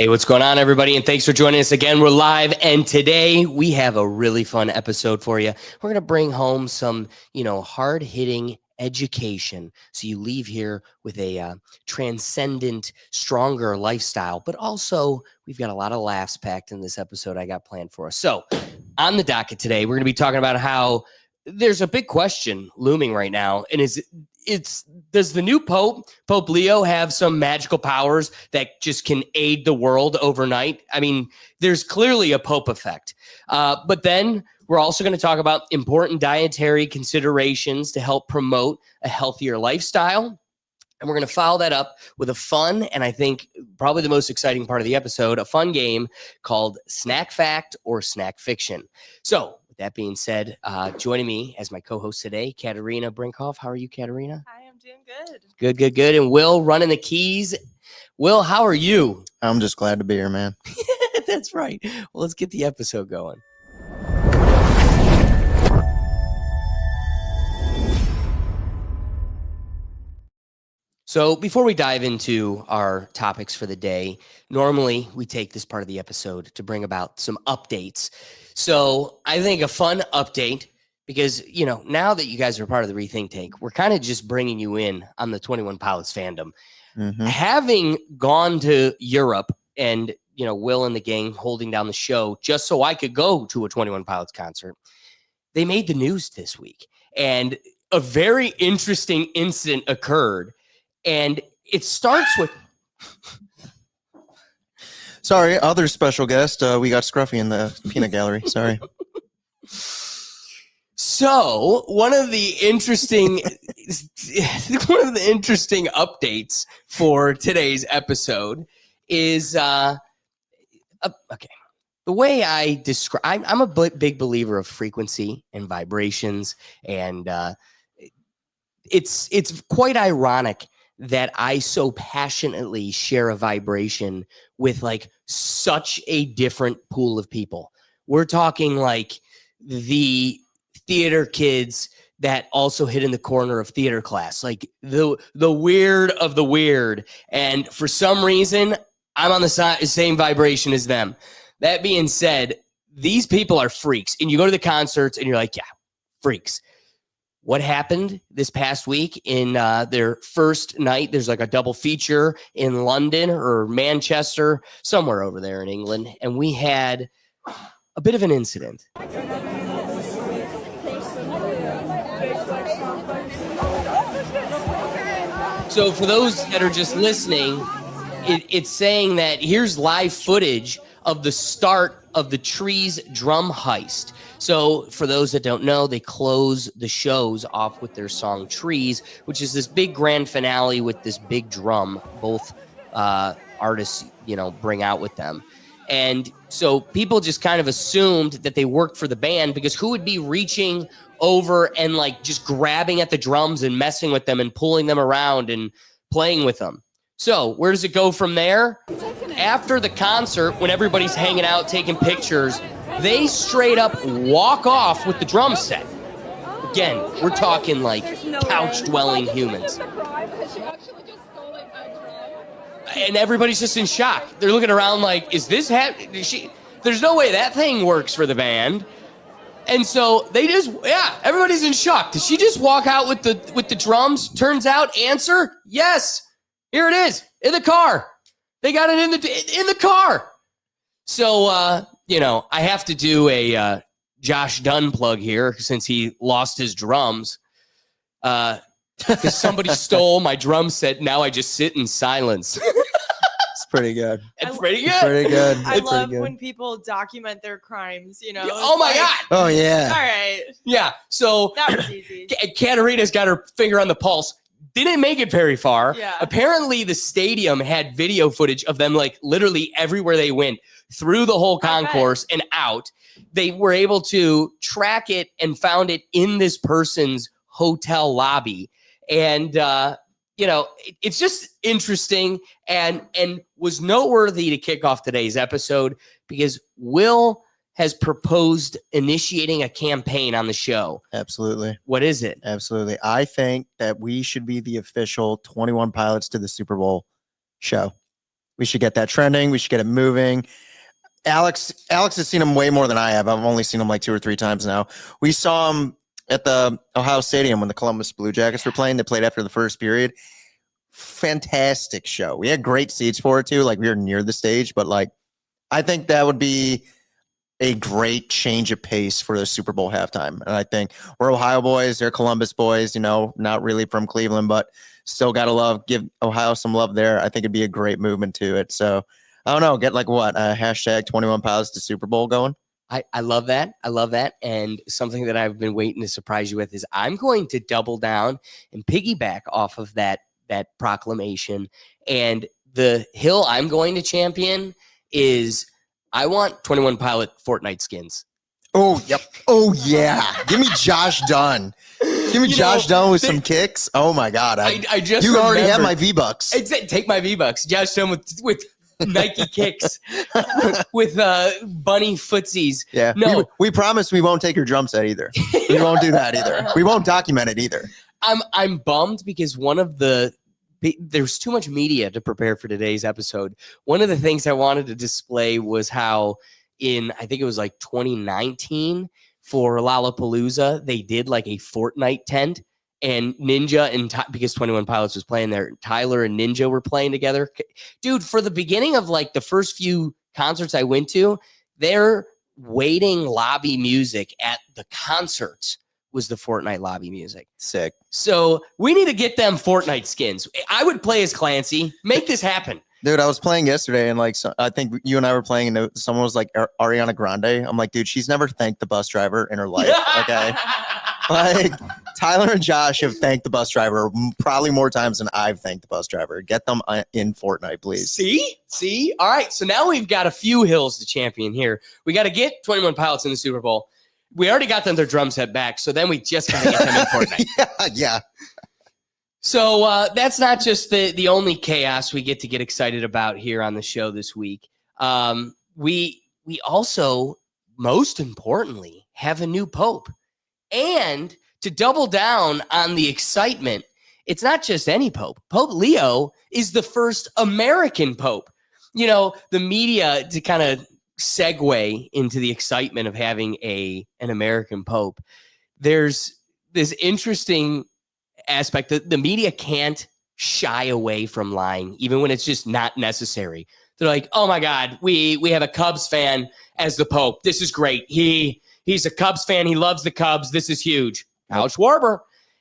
Hey, what's going on, everybody? And thanks for joining us again. We're live, and today we have a really fun episode for you. We're going to bring home some, hard-hitting education so you leave here with a transcendent, stronger lifestyle. But also, we've got a lot of laughs packed in this episode I got planned for us. So, on the docket today, we're going to be talking about how there's a big question looming right now, and does the new Pope Leo, have some magical powers that just can aid the world overnight? I mean, there's clearly a Pope effect. But then we're also going to talk about important dietary considerations to help promote a healthier lifestyle. And we're going to follow that up with a fun, and I think probably the most exciting part of the episode, a fun game called Snack Fact or Snack Fiction. So, that being said, joining me as my co-host today, Katerina Brinkhoff. How are you, Katerina? I am doing good. Good. And Will running the keys. Will, how are you? I'm just glad to be here, man. That's right. Well, let's get the episode going. So before we dive into our topics for the day, normally we take this part of the episode to bring about some updates. So I think a fun update, because, now that you guys are part of the Rethink Tank, we're kind of just bringing you in on the 21 Pilots fandom. Mm-hmm. Having gone to Europe and, Will and the gang holding down the show just so I could go to a 21 Pilots concert, they made the news this week. And a very interesting incident occurred. And it starts with... Sorry, other special guest. We got Scruffy in the peanut gallery. Sorry. So one of the interesting updates for today's episode is okay. The way I describe, I'm a big believer of frequency and vibrations, and it's quite ironic that I so passionately share a vibration with such a different pool of people. We're talking the theater kids that also hid in the corner of theater class, the weird of the weird. And for some reason, I'm on the same vibration as them. That being said, these people are freaks. And you go to the concerts and you're like, yeah, freaks. What happened this past week in their first night? There's a double feature in London or Manchester, somewhere over there in England. And we had a bit of an incident. So for those that are just listening, it's saying that here's live footage of the start of the Trees drum heist. So for those that don't know, they close the shows off with their song Trees, which is this big grand finale with this big drum both artists, bring out with them. And so people just kind of assumed that they worked for the band, because who would be reaching over and just grabbing at the drums and messing with them and pulling them around and playing with them? So where does it go from there? After the concert, when everybody's hanging out, taking pictures, they straight up walk off with the drum set. Again, we're talking couch-dwelling humans. And everybody's just in shock. They're looking around is this happening? There's no way that thing works for the band. And so everybody's in shock. Did she just walk out with the drums? Turns out, answer, yes. Here it is, in the car. They got it in the car. So, I have to do a Josh Dunn plug here since he lost his drums. Because somebody stole my drum set. Now I just sit in silence. pretty good. It's pretty good. Pretty good. I It's love pretty good. when people document their crimes, you know. Oh my God. Oh All yeah. right. Yeah. So That was easy. Katarina's got her finger on the pulse. Didn't make it very far. Yeah. Apparently, the stadium had video footage of them like literally everywhere they went through the whole I bet. concourse and out. They were able to track it and found it in this person's hotel lobby. And, it's just interesting and was noteworthy to kick off today's episode because Will has proposed initiating a campaign on the show. Absolutely. What is it? Absolutely. I think that we should be the official 21 Pilots to the Super Bowl show. We should get that trending. We should get it moving. Alex has seen him way more than I have. I've only seen him like 2 or 3 times now. We saw him at the Ohio Stadium when the Columbus Blue Jackets were playing. They played after the first period. Fantastic show. We had great seats for it too. Like we were near the stage, but like I think that would be a great change of pace for the Super Bowl halftime. And I think we're Ohio boys, they're Columbus boys, not really from Cleveland, but still got to give Ohio some love there. I think it'd be a great movement to it. So I don't know, get like what, hashtag 21 Pilots to Super Bowl going. I love that. I love that. And something that I've been waiting to surprise you with is I'm going to double down and piggyback off of that proclamation. And the hill I'm going to champion is I want 21 Pilot Fortnite skins. Oh, yep. Oh, yeah. Give me Josh Dunn. Give me Josh Dunn with some kicks. Oh, my God. I just You already have remembered- my V-Bucks. Take my V-Bucks. Josh Dunn with Nike kicks, with bunny footsies. Yeah. No. We promise we won't take your drum set either. We won't do that either. We won't document it either. I'm bummed because there's too much media to prepare for today's episode. One of the things I wanted to display was how I think it was like 2019 for Lollapalooza, they did like a Fortnite tent and Ninja because 21 Pilots was playing there, Tyler and Ninja were playing together. Dude, for the beginning of like the first few concerts I went to, their waiting lobby music at the concerts was the Fortnite lobby music. Sick. So we need to get them Fortnite skins. I would play as Clancy. Make this happen. Dude, I was playing yesterday and like I think you and I were playing and someone was like Ariana Grande. I'm like, dude, she's never thanked the bus driver in her life. Okay. Like Tyler and Josh have thanked the bus driver probably more times than I've thanked the bus driver. Get them in Fortnite, please. See? All right. So now we've got a few hills to champion here. We got to get 21 Pilots in the Super Bowl. We already got them their drum set back, so then we just got to get them in Fortnite. Yeah. So that's not just the only chaos we get excited about here on the show this week. We also, most importantly, have a new pope. And to double down on the excitement, it's not just any pope. Pope Leo is the first American pope. The media, to kind of segue into the excitement of having an American pope, there's this interesting aspect that the media can't shy away from lying, even when it's just not necessary. They're like, oh my God, we have a Cubs fan as the pope. This is great. He's a Cubs fan. He loves the Cubs. This is huge. Kyle Schwarber.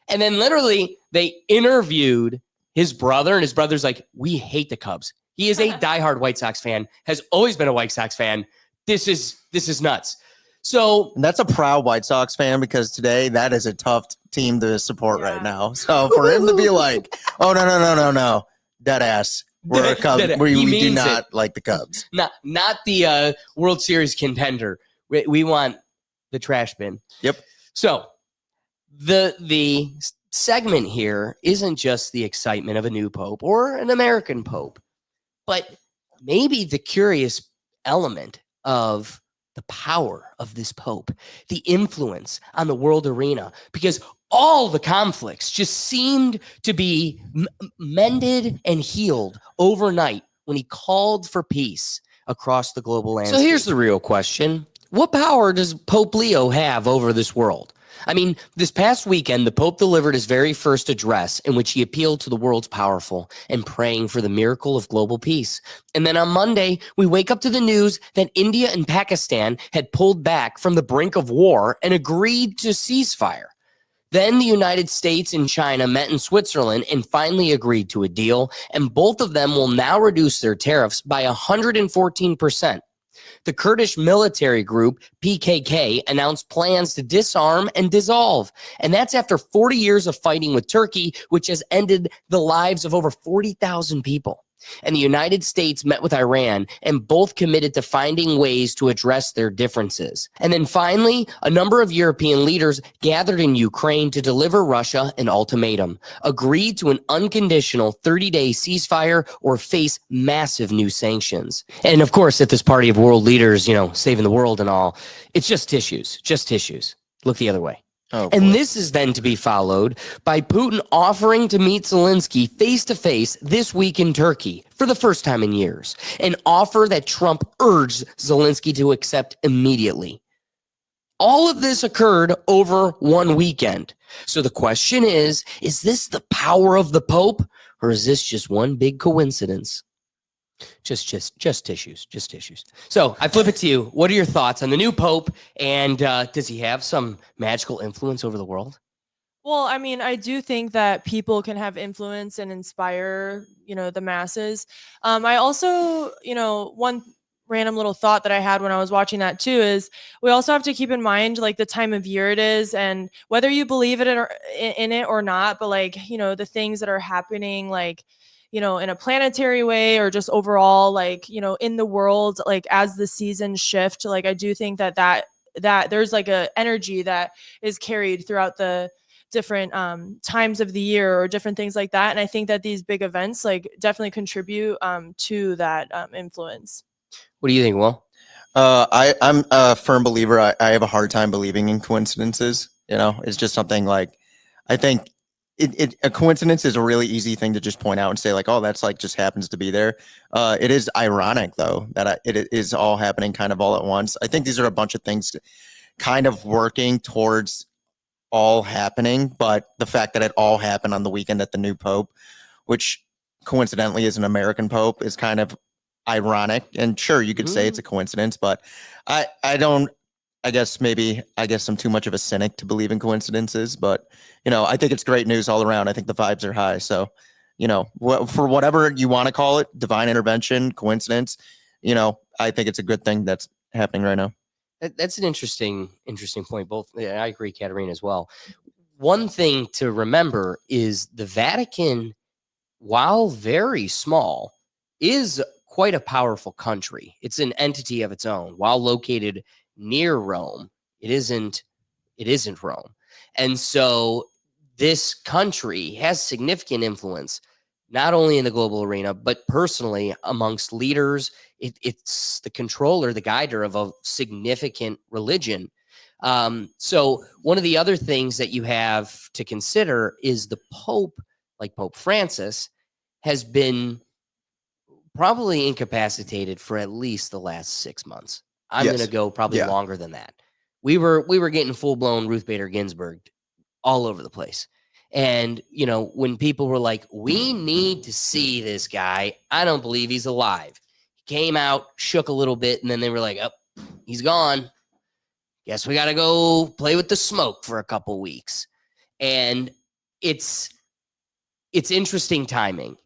And then literally they interviewed his brother, and his brother's like, we hate the Cubs. He is a diehard White Sox fan, has always been a White Sox fan. This is nuts. So and that's a proud White Sox fan because today that is a tough team to support right now. So for him to be like, oh, no, dead ass. We're a Cubs. We do not like the Cubs. Not the World Series contender. We want the trash bin. Yep. So the segment here isn't just the excitement of a new pope or an American pope, but maybe the curious element of the power of this pope, the influence on the world arena, because all the conflicts just seemed to be mended and healed overnight when he called for peace across the global landscape. So here's the real question. What power does Pope Leo have over this world? I mean, this past weekend, the Pope delivered his very first address in which he appealed to the world's powerful and praying for the miracle of global peace. And then on Monday, we wake up to the news that India and Pakistan had pulled back from the brink of war and agreed to ceasefire. Then the United States and China met in Switzerland and finally agreed to a deal, and both of them will now reduce their tariffs by 114%. The Kurdish military group, PKK, announced plans to disarm and dissolve. And that's after 40 years of fighting with Turkey, which has ended the lives of over 40,000 people. And the United States met with Iran, and both committed to finding ways to address their differences. And then finally, a number of European leaders gathered in Ukraine to deliver Russia an ultimatum: agreed to an unconditional 30-day ceasefire or face massive new sanctions. And of course, at this party of world leaders, saving the world and all, it's just tissues. Look the other way. Oh, and boy. this is then to be followed by Putin offering to meet Zelensky face-to-face this week in Turkey for the first time in years, an offer that Trump urged Zelensky to accept immediately. All of this occurred over one weekend. So the question is this the power of the Pope, or is this just one big coincidence? Just tissues. So I flip it to you. What are your thoughts on the new Pope? And does he have some magical influence over the world? Well, I mean, I do think that people can have influence and inspire, the masses. I also, one random little thought that I had when I was watching that too is we also have to keep in mind like the time of year it is, and whether you believe in it or not, but like, the things that are happening, like, in a planetary way or just overall, like, in the world, like as the seasons shift, like I do think that there's like a energy that is carried throughout the different times of the year or different things like that. And I think that these big events like definitely contribute to that influence. What do you think, Will? I'm a firm believer. I have a hard time believing in coincidences. It's just something like, I think a coincidence is a really easy thing to just point out and say like, oh, that's like just happens to be there. It is ironic though that it is all happening kind of all at once. I think these are a bunch of things kind of working towards all happening, but the fact that it all happened on the weekend that the new Pope, which coincidentally is an American Pope, is kind of ironic. And sure, you could say it's a coincidence, but I guess I'm too much of a cynic to believe in coincidences, but I think it's great news all around. I think the vibes are high. So, for whatever you want to call it, divine intervention, coincidence, I think it's a good thing that's happening right now. That's an interesting point. Both, I agree, Katerina, as well. One thing to remember is the Vatican, while very small, is quite a powerful country. It's an entity of its own. While located near Rome, it isn't Rome. And so this country has significant influence, not only in the global arena, but personally amongst leaders. It's the controller, the guider of a significant religion. So one of the other things that you have to consider is the Pope, like Pope Francis, has been probably incapacitated for at least the last 6 months. I'm going to go probably longer than that. We were getting full-blown Ruth Bader Ginsburg all over the place. And, when people were like, we need to see this guy, I don't believe he's alive. He came out, shook a little bit, and then they were like, oh, he's gone. Guess we got to go play with the smoke for a couple weeks. And it's interesting timing.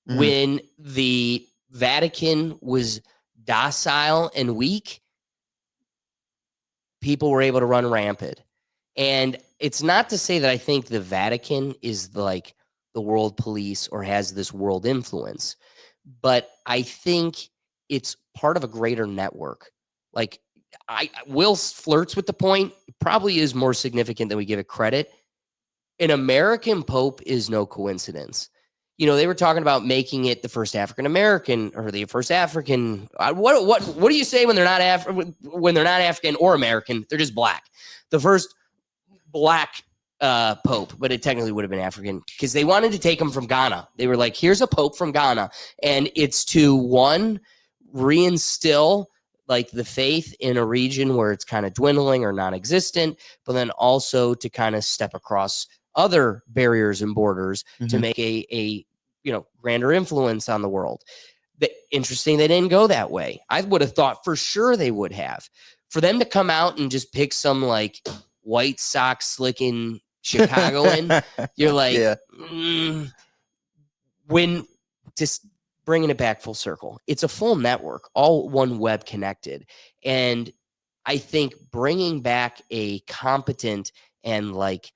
Mm-hmm. When the Vatican was docile and weak, people were able to run rampant. And it's not to say that I think the Vatican is like the world police or has this world influence, but I think it's part of a greater network. Like Will flirts with the point, it probably is more significant than we give it credit. An American Pope is no coincidence. They were talking about making it the first African American or the first African. What do you say when they're not African or American? They're just black. The first black Pope, but it technically would have been African because they wanted to take him from Ghana. They were like, here's a Pope from Ghana. And it's to, one, reinstill like the faith in a region where it's kind of dwindling or non-existent, but then also to kind of step across other barriers and borders to make a grander influence on the world. Interesting, they didn't go that way. I would have thought for sure they would have. For them to come out and just pick some like White Sox slicking Chicagoan, you're like, Yeah. when just bringing it back full circle, it's a full network, all one web connected. And I think bringing back a competent and like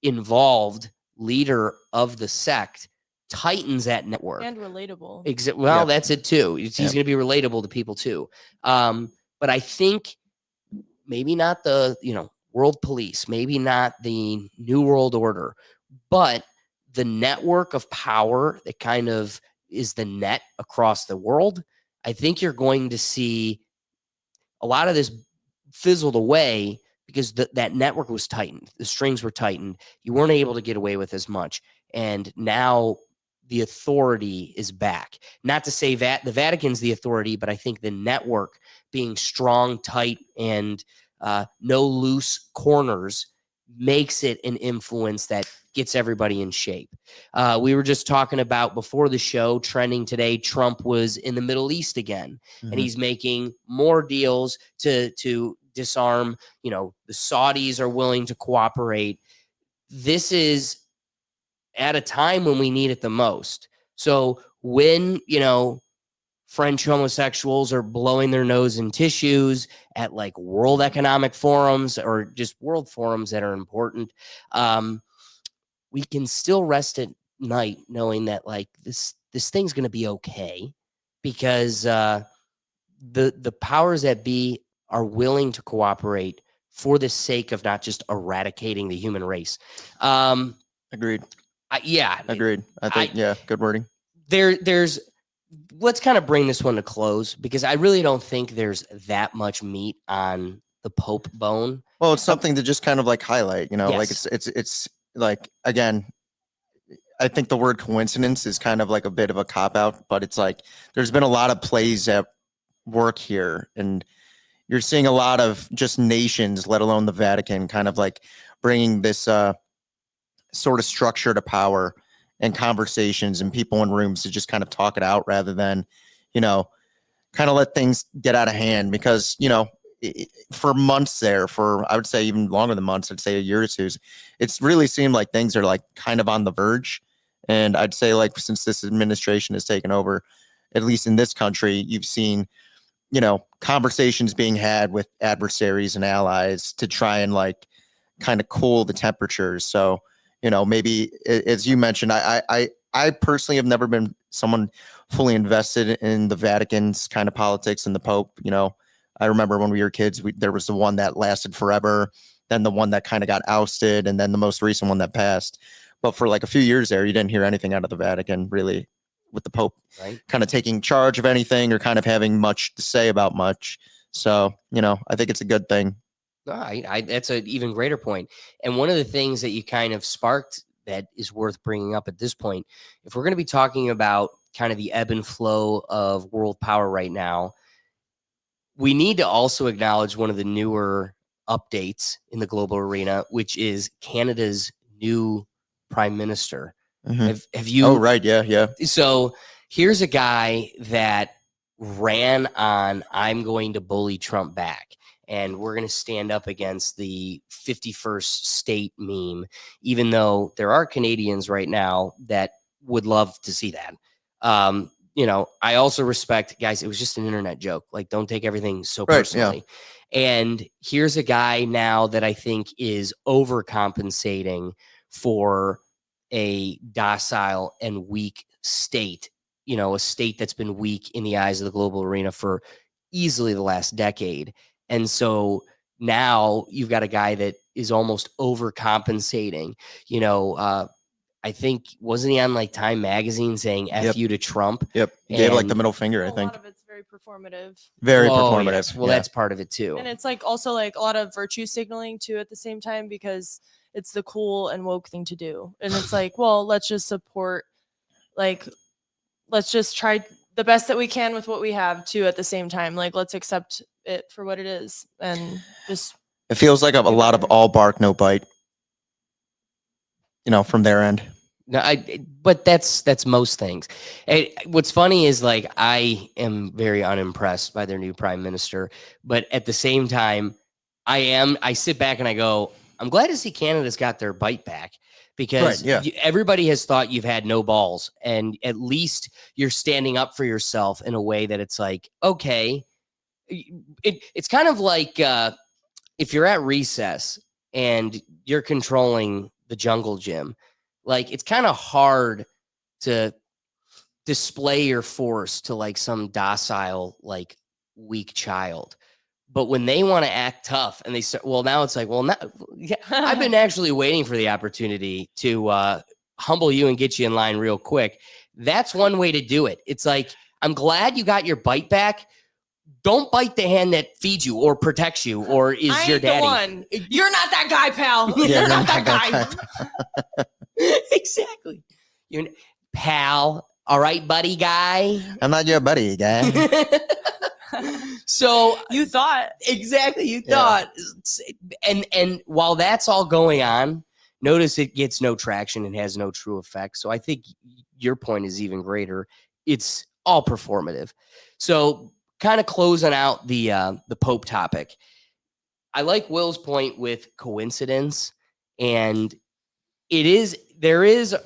involved leader of the sect tightens that network. And relatable. Well, Yep. that's it too. He's Yep. going to be relatable to people too. But I think maybe not the, world police, maybe not the new world order, but the network of power that kind of is the net across the world. I think you're going to see a lot of this fizzled away because that network was tightened. The strings were tightened. You weren't able to get away with as much. And now the authority is back. Not to say that the Vatican's the authority, but I think the network being strong, tight, and no loose corners makes it an influence that gets everybody in shape. We were just talking about before the show, trending today, Trump was in the Middle East again, and he's making more deals to disarm. The Saudis are willing to cooperate. This is at a time when we need it the most. So when, French homosexuals are blowing their nose in tissues at like World Economic Forums or just world forums that are important, we can still rest at night knowing that like this thing's going to be okay because the powers that be are willing to cooperate for the sake of not just eradicating the human race. Agreed. Yeah. Agreed. I think, good wording. There's let's kind of bring this one to close because I really don't think there's that much meat on the Pope bone. Well, it's something to just kind of like highlight, like Yes. it's like, again, I think the word coincidence is kind of like a bit of a cop out, but it's like, there's been a lot of plays at work here, and you're seeing a lot of just nations, let alone the Vatican, kind of like bringing this sort of structure to power and conversations and people in rooms to just kind of talk it out rather than, kind of let things get out of hand because, for months there, for I would say even longer than months, I'd say a year or two, it's really seemed like things are like kind of on the verge. And I'd say like since this administration has taken over, at least in this country, you've seen, conversations being had with adversaries and allies to try and like kind of cool the temperatures. So, maybe as you mentioned, I personally have never been someone fully invested in the Vatican's kind of politics and the Pope. I remember when we were kids, there was the one that lasted forever, then the one that kind of got ousted, and then the most recent one that passed. But for like a few years there, you didn't hear anything out of the Vatican really with the Pope kind of taking charge of anything or kind of having much to say about much. So, I think it's a good thing. That's an even greater point. And one of the things that you kind of sparked that is worth bringing up at this point, if we're going to be talking about kind of the ebb and flow of world power right now, we need to also acknowledge one of the newer updates in the global arena, which is Canada's new prime minister. Have you? Oh, right. Yeah. So here's a guy that ran on, I'm going to bully Trump back. And we're going to stand up against the 51st state meme, even though there are Canadians right now that would love to see that. I also respect, guys, it was just an internet joke. Like, don't take everything so personally. Yeah. And here's a guy now that I think is overcompensating for a docile and weak state, a state that's been weak in the eyes of the global arena for easily the last decade. And so now you've got a guy that is almost overcompensating. I think, wasn't he on like Time Magazine saying F you to Trump? Yep. He gave like the middle finger, I think. A lot of it's very performative. Very performative. Yes. Well, that's part of it too. And it's like also like a lot of virtue signaling too at the same time because it's the cool and woke thing to do. And it's like, well, let's just support, like, let's just try the best that we can with what we have too at the same time. Like, let's accept it for what it is and just. It feels like a lot of all bark, no bite, from their end. No, but that's most things. What's funny is like, I am very unimpressed by their new prime minister, but at the same time, I sit back and I go, I'm glad to see Canada's got their bite back because Right, yeah. everybody has thought you've had no balls, and at least you're standing up for yourself in a way that it's like, okay, it's kind of like if you're at recess and you're controlling the jungle gym, like it's kind of hard to display your force to like some docile, like weak child. But when they want to act tough and they start, well, now it's like, well, yeah, I've been actually waiting for the opportunity to humble you and get you in line real quick. That's one way to do it. It's like, I'm glad you got your bite back. Don't bite the hand that feeds you or protects you or is I your ain't daddy. the one. You're not that guy, pal. Yeah, You're not that guy. Exactly. You're pal. All right, buddy guy. I'm not your buddy, guy. So You thought. exactly, you Yeah. thought. And while that's all going on, notice it gets no traction and has no true effect. So I think your point is even greater. It's all performative. So kind of closing out the Pope topic. I like Will's point with coincidence, and there is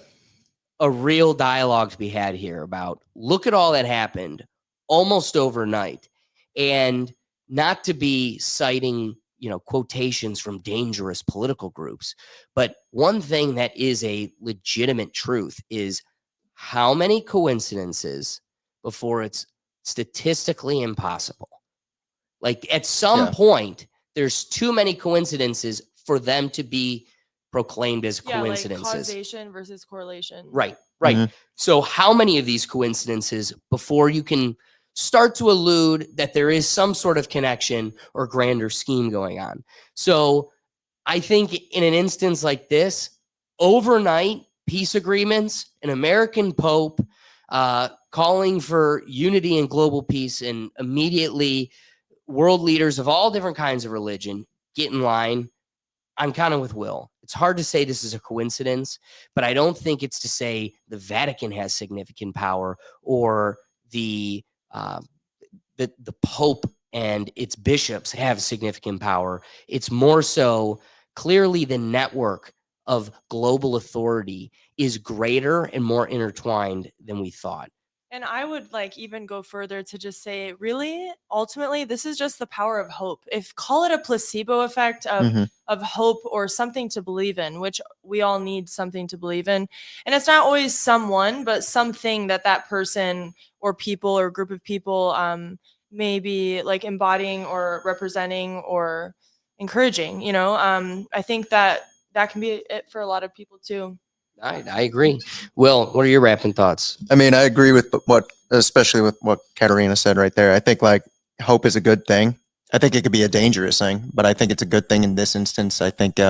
a real dialogue to be had here about look at all that happened almost overnight, and not to be citing quotations from dangerous political groups, but one thing that is a legitimate truth is how many coincidences before it's statistically impossible. Like at some point there's too many coincidences for them to be proclaimed as coincidences. Like causation versus correlation. Right. Mhm. So how many of these coincidences before you can start to allude that there is some sort of connection or grander scheme going on? So I think in an instance like this, overnight peace agreements, an American Pope calling for unity and global peace, and immediately world leaders of all different kinds of religion get in line. I'm kind of with Will. It's hard to say this is a coincidence, but I don't think it's to say the Vatican has significant power or the Pope and its bishops have significant power. It's more so clearly the network of global authority is greater and more intertwined than we thought. And I would like even go further to just say, really, ultimately, this is just the power of hope. If call it a placebo effect Mhm. of hope or something to believe in, which we all need something to believe in. And it's not always someone, but something that person or people or group of people may be like embodying or representing or encouraging. I think that can be it for a lot of people too. I agree. Will, what are your wrapping thoughts? I mean, I agree with especially with what Katarina said right there. I think like hope is a good thing. I think it could be a dangerous thing, but I think it's a good thing in this instance. I think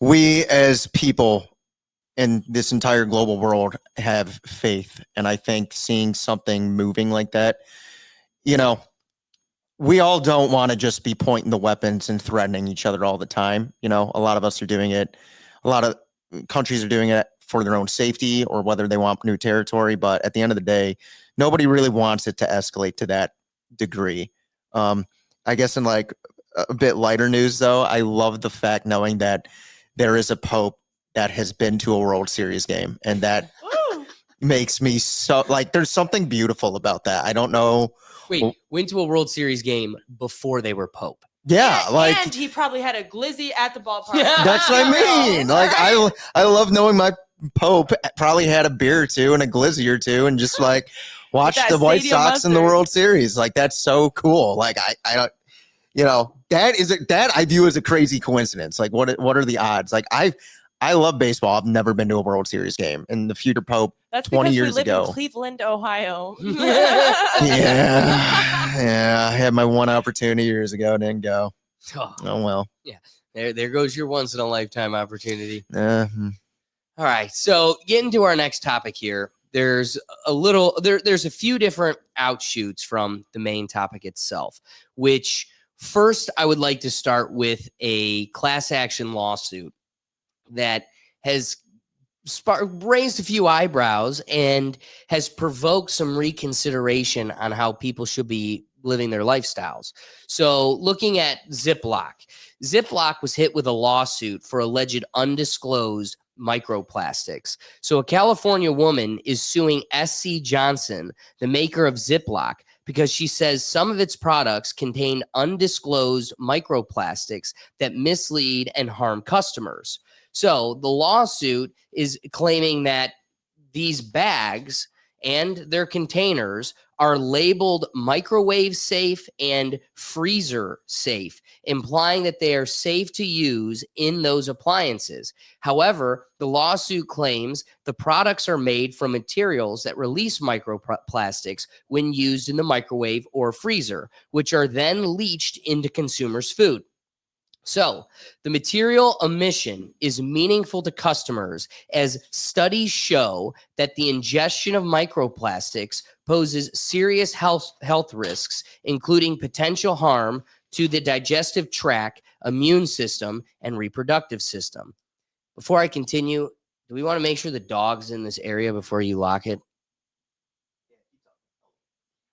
we as people in this entire global world have faith. And I think seeing something moving like that, we all don't want to just be pointing the weapons and threatening each other all the time. A lot of us are doing it. A lot of countries are doing it for their own safety or whether they want new territory. But at the end of the day, nobody really wants it to escalate to that degree. I guess in like a bit lighter news, though, I love the fact knowing that there is a Pope that has been to a World Series game, and that makes me so like there's something beautiful about that. I don't know. Wait, went to a World Series game before they were Pope. Yeah, and he probably had a glizzy at the ballpark. That's what I mean. Like I love knowing my Pope probably had a beer or two and a glizzy or two and just like watch the White Sox in the World Series. Like that's so cool. Like I don't, that I view as a crazy coincidence. Like what are the odds? Like I love baseball. I've never been to a World Series game. And the future Pope, that's 20 because years we live ago, in Cleveland, Ohio. yeah, I had my one opportunity years ago, didn't go. Oh well. Yeah, there goes your once in a lifetime opportunity. Mhm. All right, so getting to our next topic here. There's a few different outshoots from the main topic itself, which first I would like to start with a class action lawsuit that has raised a few eyebrows and has provoked some reconsideration on how people should be living their lifestyles. So looking at Ziploc was hit with a lawsuit for alleged undisclosed microplastics. So a California woman is suing SC Johnson, the maker of Ziploc, because she says some of its products contain undisclosed microplastics that mislead and harm customers. So the lawsuit is claiming that these bags and their containers are labeled microwave safe and freezer safe, implying that they are safe to use in those appliances. However, the lawsuit claims the products are made from materials that release microplastics when used in the microwave or freezer, which are then leached into consumers' food. So the material omission is meaningful to customers as studies show that the ingestion of microplastics poses serious health risks, including potential harm to the digestive tract, immune system, and reproductive system. Before I continue, do we want to make sure the dog's in this area before you lock it?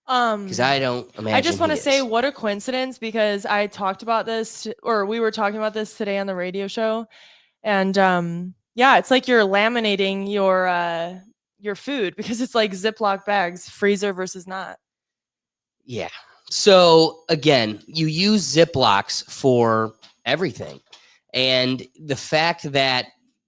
Because I don't imagine. I just want to say what a coincidence, because I talked about this, or we were talking about this today on the radio show, and yeah, it's like you're laminating your food because it's like Ziploc bags, freezer versus not. Yeah. So again, you use Ziplocs for everything, and the fact that,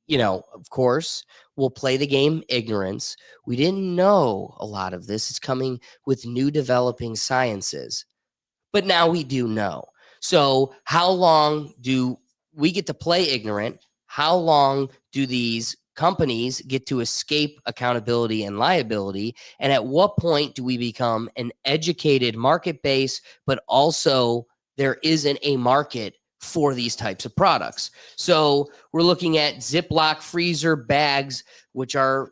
you know, of course, we'll play the game ignorance. We didn't know a lot of this. It's coming with new developing sciences, but now we do know. So how long do we get to play ignorant? How long do these companies get to escape accountability and liability? And at what point do we become an educated market base, but also there isn't a market for these types of products? So we're looking at Ziploc freezer bags, which are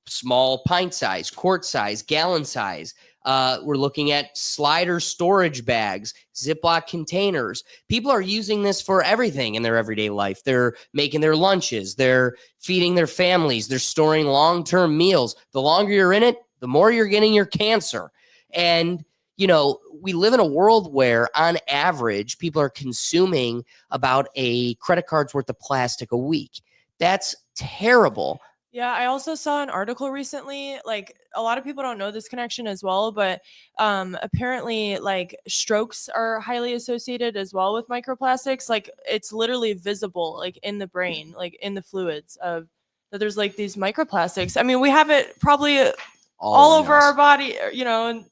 small pint size, quart size, gallon size. We're looking at slider storage bags, Ziploc containers. People are using this for everything in their everyday life. They're making their lunches. They're feeding their families. They're storing long-term meals. The longer you're in it, the more you're getting your cancer. And you know, we live in a world where on average, people are consuming about a credit card's worth of plastic a week. That's terrible. Yeah, I also saw an article recently, like a lot of people don't know this connection as well, but apparently like strokes are highly associated as well with microplastics. Like it's literally visible like in the brain, like in the fluids of that there's like these microplastics. I mean, we have it probably all over our body, you know, and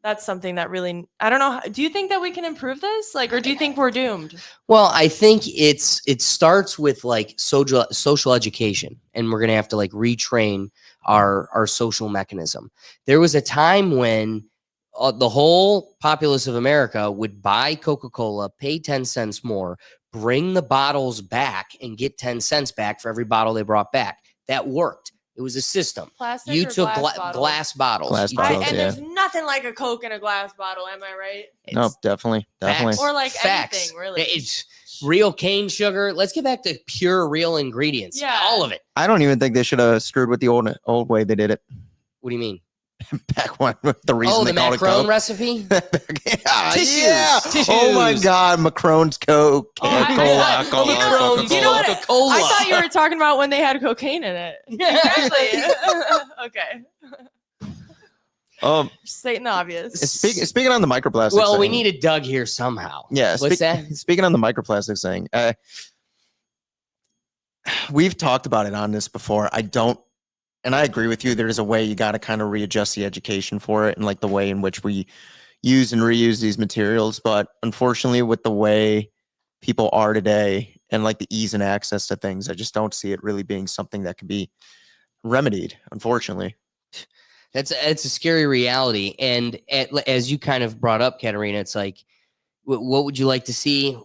that's something that really, I don't know. Do you think that we can improve this? Like, or do you think we're doomed? Well, I think it starts with like social education, and we're going to have to like retrain our social mechanism. There was a time when the whole populace of America would buy Coca-Cola, pay 10 cents more, bring the bottles back and get 10 cents back for every bottle they brought back. That worked. It was a system. Plastic you or took glass bottles? Glass bottles. And there's nothing like a Coke in a glass bottle. Am I right? No, definitely. Facts. Or like Facts. anything, really. It's real cane sugar. Let's get back to pure, real ingredients. Yeah. All of it. I don't even think they should have screwed with the old way they did it. What do you mean? Back when the reason the they called Macron it recipe? Tissues. Oh my God, Macron's Coke. Coca-Cola. You know what? Coca-Cola. I thought you were talking about when they had cocaine in it. Exactly. Okay. Stating the obvious. Speaking on the microplastics. Well, we thing, needed Doug here somehow. Yeah. What's that? Speaking on the microplastics thing, we've talked about it on this before. And I agree with you. There is a way you got to kind of readjust the education for it and like the way in which we use and reuse these materials. But unfortunately, with the way people are today and like the ease and access to things, I just don't see it really being something that can be remedied, unfortunately. It's a scary reality. And as you kind of brought up, Katerina, it's like, what would you like to see?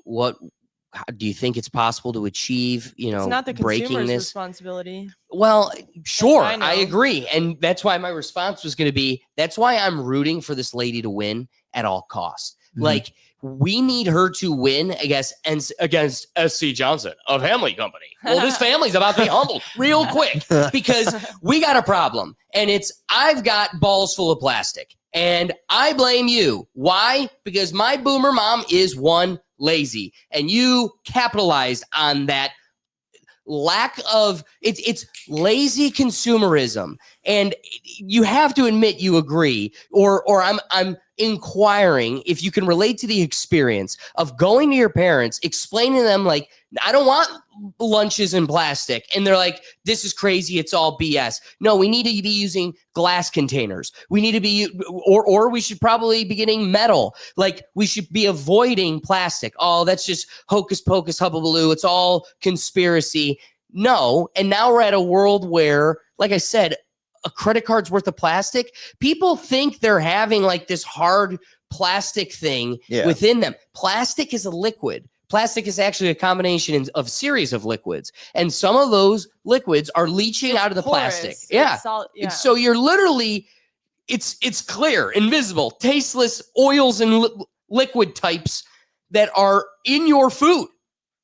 How do you think it's possible to achieve, it's not the breaking consumer's this responsibility? Well, sure. I agree. And that's why my response was going to be, that's why I'm rooting for this lady to win at all costs. Mhm. Like we need her to win against SC Johnson, a family company. Well, this family's about to be humbled real quick because we got a problem, and I've got balls full of plastic, and I blame you. Why? Because my boomer mom is one, lazy, and you capitalized on that lack of it's lazy consumerism, and you have to admit you agree, or I'm inquiring if you can relate to the experience of going to your parents, explaining to them like, I don't want lunches in plastic, and they're like, this is crazy, it's all BS. No, we need to be using glass containers. We need to be, or we should probably be getting metal. Like, we should be avoiding plastic. Oh, that's just hocus pocus hubbubaloo. It's all conspiracy. No, and now we're at a world where, like I said, a credit card's worth of plastic. People think they're having like this hard plastic thing within them. Plastic is a liquid. Plastic is actually a combination of series of liquids, and some of those liquids are leaching out of the porous. plastic. It's So you're literally, it's clear, invisible, tasteless oils and liquid types that are in your food.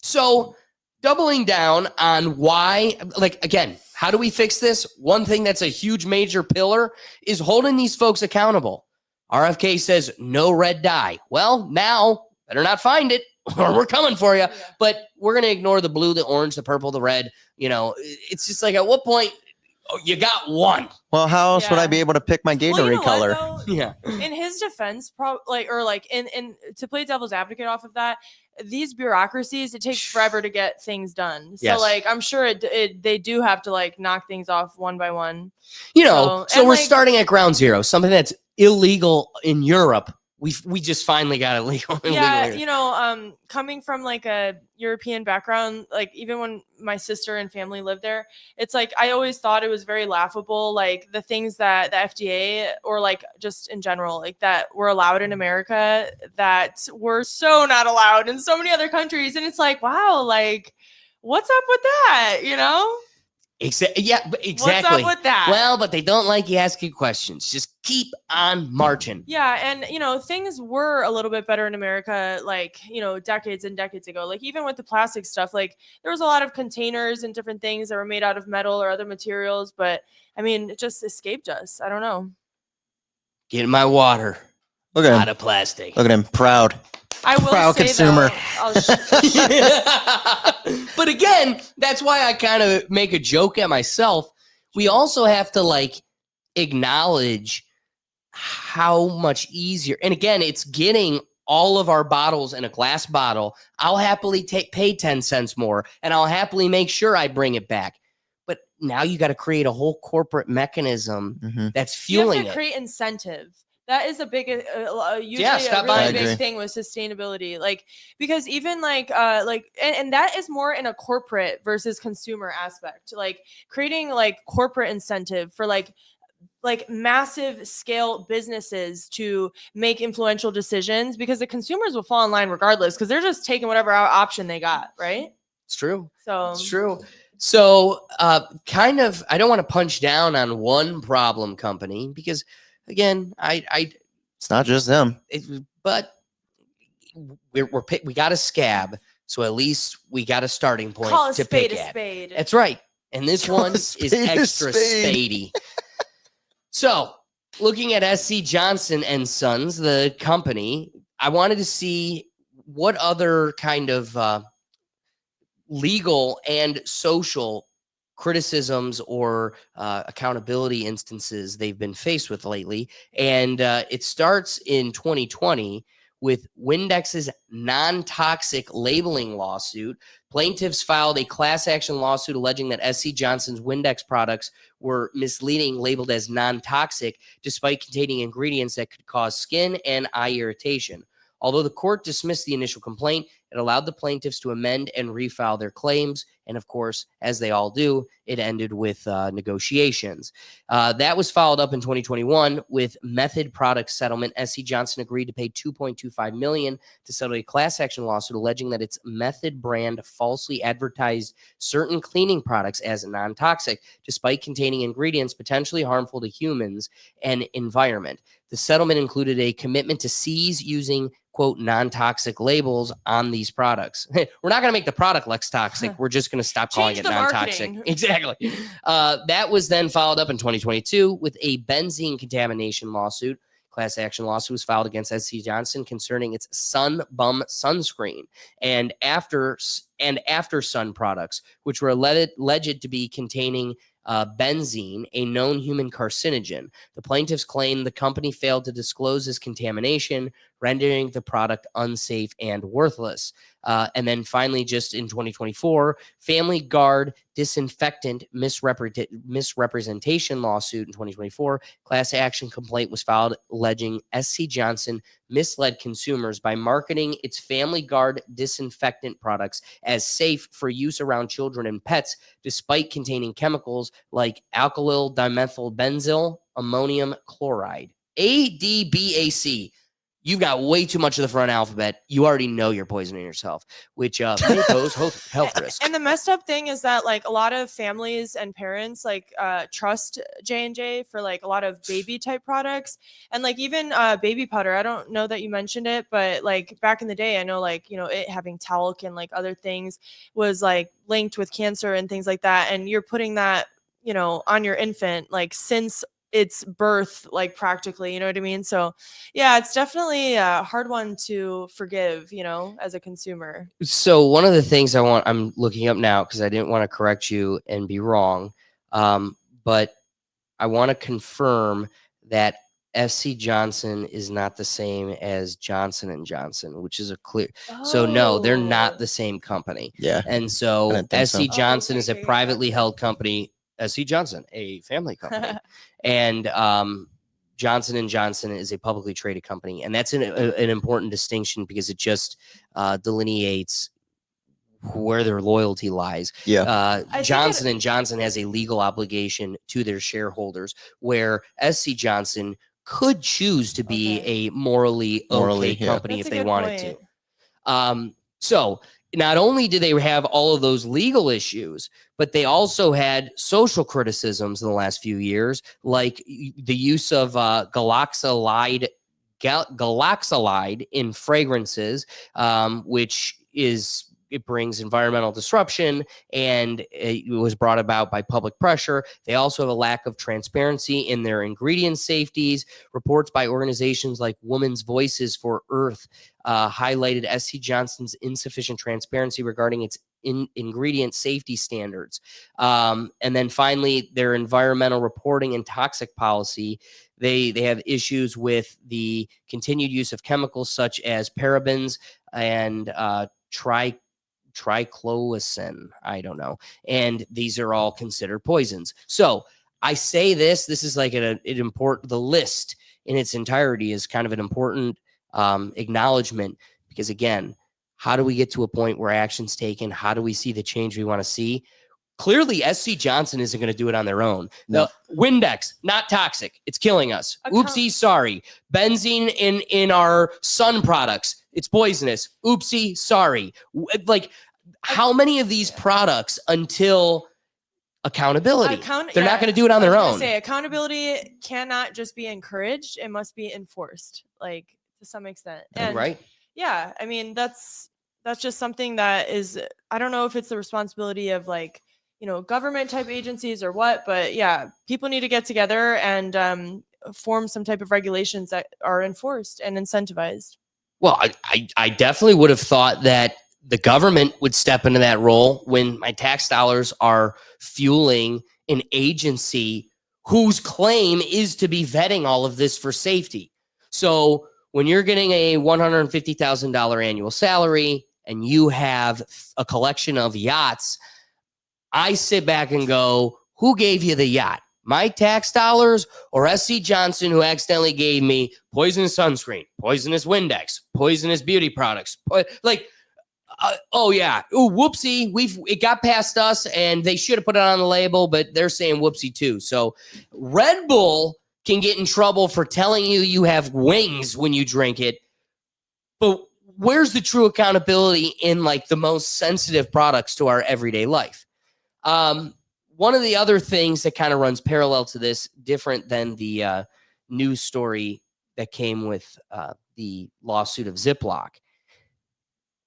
So doubling down on why, like, again, how do we fix this? One thing that's a huge major pillar is holding these folks accountable. RFK says no red dye. Well, now better not find it, or we're coming for you. Yeah. But we're going to ignore the blue, the orange, the purple, the red. You know, it's just like, at what point, you got one? Well, how else would I Yeah. be able to pick my Gatorade Well, you know color? what, though? Yeah. In his defense, in to play devil's advocate off of that, these bureaucracies, it takes forever to get things done. So Yes. like, I'm sure they do have to like knock things off one by one. You know, so and, we're like- starting at ground zero, something that's illegal in Europe. We just finally got illegal. Yeah, here. you know, coming from like a European background, like even when my sister and family lived there, it's like I always thought it was very laughable, like the things that the FDA or like just in general, like that were allowed in America that were so not allowed in so many other countries. And it's like, wow, like what's up with that? You know? Exactly. What's up with that? Well, but they don't like you asking questions. Just keep on marching. Yeah, and you know, things were a little bit better in America, like, you know, decades and decades ago. Like even with the plastic stuff, like there was a lot of containers and different things that were made out of metal or other materials, but I mean, it just escaped us. I don't know. Get in my water. Look at Out him. of plastic. Look at him. Proud. I will Proud say consumer. But again, that's why I kind of make a joke at myself. We also have to like acknowledge how much easier. And again, it's getting all of our bottles in a glass bottle. I'll happily pay 10 cents more, and I'll happily make sure I bring it back. But now you got to create a whole corporate mechanism that's You have fueling to it. create incentive. That is a big, usually stop a buying. really I agree. big thing with sustainability. Like, because even and that is more in a corporate versus consumer aspect. Like creating like corporate incentive for like massive scale businesses to make influential decisions, because the consumers will fall in line regardless, because they're just taking whatever option they got, right? It's true. So It's true. So, kind of, I don't want to punch down on one problem company because, again, It's not just them. but we got a scab, so at least we got a starting point call a to spade pick a at. spade. That's right, and this Call a one is spade a extra spade. spady. So, looking at SC Johnson and Sons, the company, I wanted to see what other kind of legal and social criticisms or accountability instances they've been faced with lately. And it starts in 2020 with Windex's non-toxic labeling lawsuit. Plaintiffs filed a class action lawsuit alleging that SC Johnson's Windex products were misleading, labeled as non-toxic, despite containing ingredients that could cause skin and eye irritation. Although the court dismissed the initial complaint, it allowed the plaintiffs to amend and refile their claims. And of course, as they all do, it ended with negotiations. That was followed up in 2021 with Method Products settlement. SC Johnson agreed to pay $2.25 million to settle a class action lawsuit alleging that its Method brand falsely advertised certain cleaning products as non-toxic, despite containing ingredients potentially harmful to humans and environment. The settlement included a commitment to cease using, quote, non-toxic labels on these products. We're not going to make the product less toxic. We're just going to stop calling Change it the non-toxic. marketing. Exactly. That was then followed up in 2022 with a benzene contamination lawsuit. Class action lawsuit was filed against SC Johnson concerning its Sun Bum sunscreen and after sun products, which were alleged to be containing benzene, a known human carcinogen. The plaintiffs claim the company failed to disclose this contamination, rendering the product unsafe and worthless. And then finally, just in 2024, Family Guard disinfectant misrepresentation lawsuit in 2024. Class action complaint was filed alleging SC Johnson misled consumers by marketing its Family Guard disinfectant products as safe for use around children and pets, despite containing chemicals like alkylyl dimethylbenzyl ammonium chloride, ADBAC. You've got way too much of the front alphabet. You already know you're poisoning yourself, which may pose health risks. And the messed up thing is that like a lot of families and parents like trust J&J for like a lot of baby type products and like even baby powder. I don't know that you mentioned it, but like back in the day, I know like, you know, it having talc and like other things was like linked with cancer and things like that. And you're putting that, you know, on your infant like since its birth, like practically, you know what I mean? So yeah, it's definitely a hard one to forgive, you know, as a consumer. So one of the things I'm looking up now because I didn't want to correct you and be wrong, but I want to confirm that SC Johnson is not the same as Johnson & Johnson, which is a clear. So no, they're not the same company. Yeah. And so didn't think so. SC Johnson is a Okay, privately gotcha. held company. SC Johnson, a family company, and Johnson & Johnson is a publicly traded company, and that's an important distinction because it just delineates where their loyalty lies. Yeah. Johnson & Johnson has a legal obligation to their shareholders, where SC Johnson could choose to be a morally okay yeah. company That's if a they good wanted point. to. So not only do they have all of those legal issues, but they also had social criticisms in the last few years, like the use of galaxolide in fragrances, which it brings environmental disruption, and it was brought about by public pressure. They also have a lack of transparency in their ingredient safeties. Reports by organizations like Women's Voices for Earth highlighted SC Johnson's insufficient transparency regarding its ingredient safety standards. And then finally, their environmental reporting and toxic policy. They have issues with the continued use of chemicals such as parabens and triclosan, I don't know. And these are all considered poisons. So I say this is like the list in its entirety is kind of an important acknowledgement, because again, how do we get to a point where action's taken? How do we see the change we want to see? Clearly, SC Johnson isn't going to do it on their own. No. The Windex, not toxic. It's killing us. Oopsie, sorry. Benzene in our sun products, it's poisonous. Oopsie, sorry. Like, how many of these products until accountability? They're not going to do it on their own. Accountability cannot just be encouraged; it must be enforced, like to some extent. And right? Yeah, I mean that's just something that is. I don't know if it's the responsibility of like, you know, government type agencies or what, but yeah, people need to get together and form some type of regulations that are enforced and incentivized. Well, I definitely would have thought that the government would step into that role when my tax dollars are fueling an agency whose claim is to be vetting all of this for safety. So when you're getting a $150,000 annual salary and you have a collection of yachts, I sit back and go, who gave you the yacht? My tax dollars or SC Johnson, who accidentally gave me poisonous sunscreen, poisonous Windex, poisonous beauty products? Oh yeah, ooh, whoopsie, it got past us, and they should have put it on the label, but they're saying whoopsie too. So Red Bull can get in trouble for telling you have wings when you drink it, but where's the true accountability in like the most sensitive products to our everyday life? One of the other things that kind of runs parallel to this, different than the news story that came with the lawsuit of Ziploc.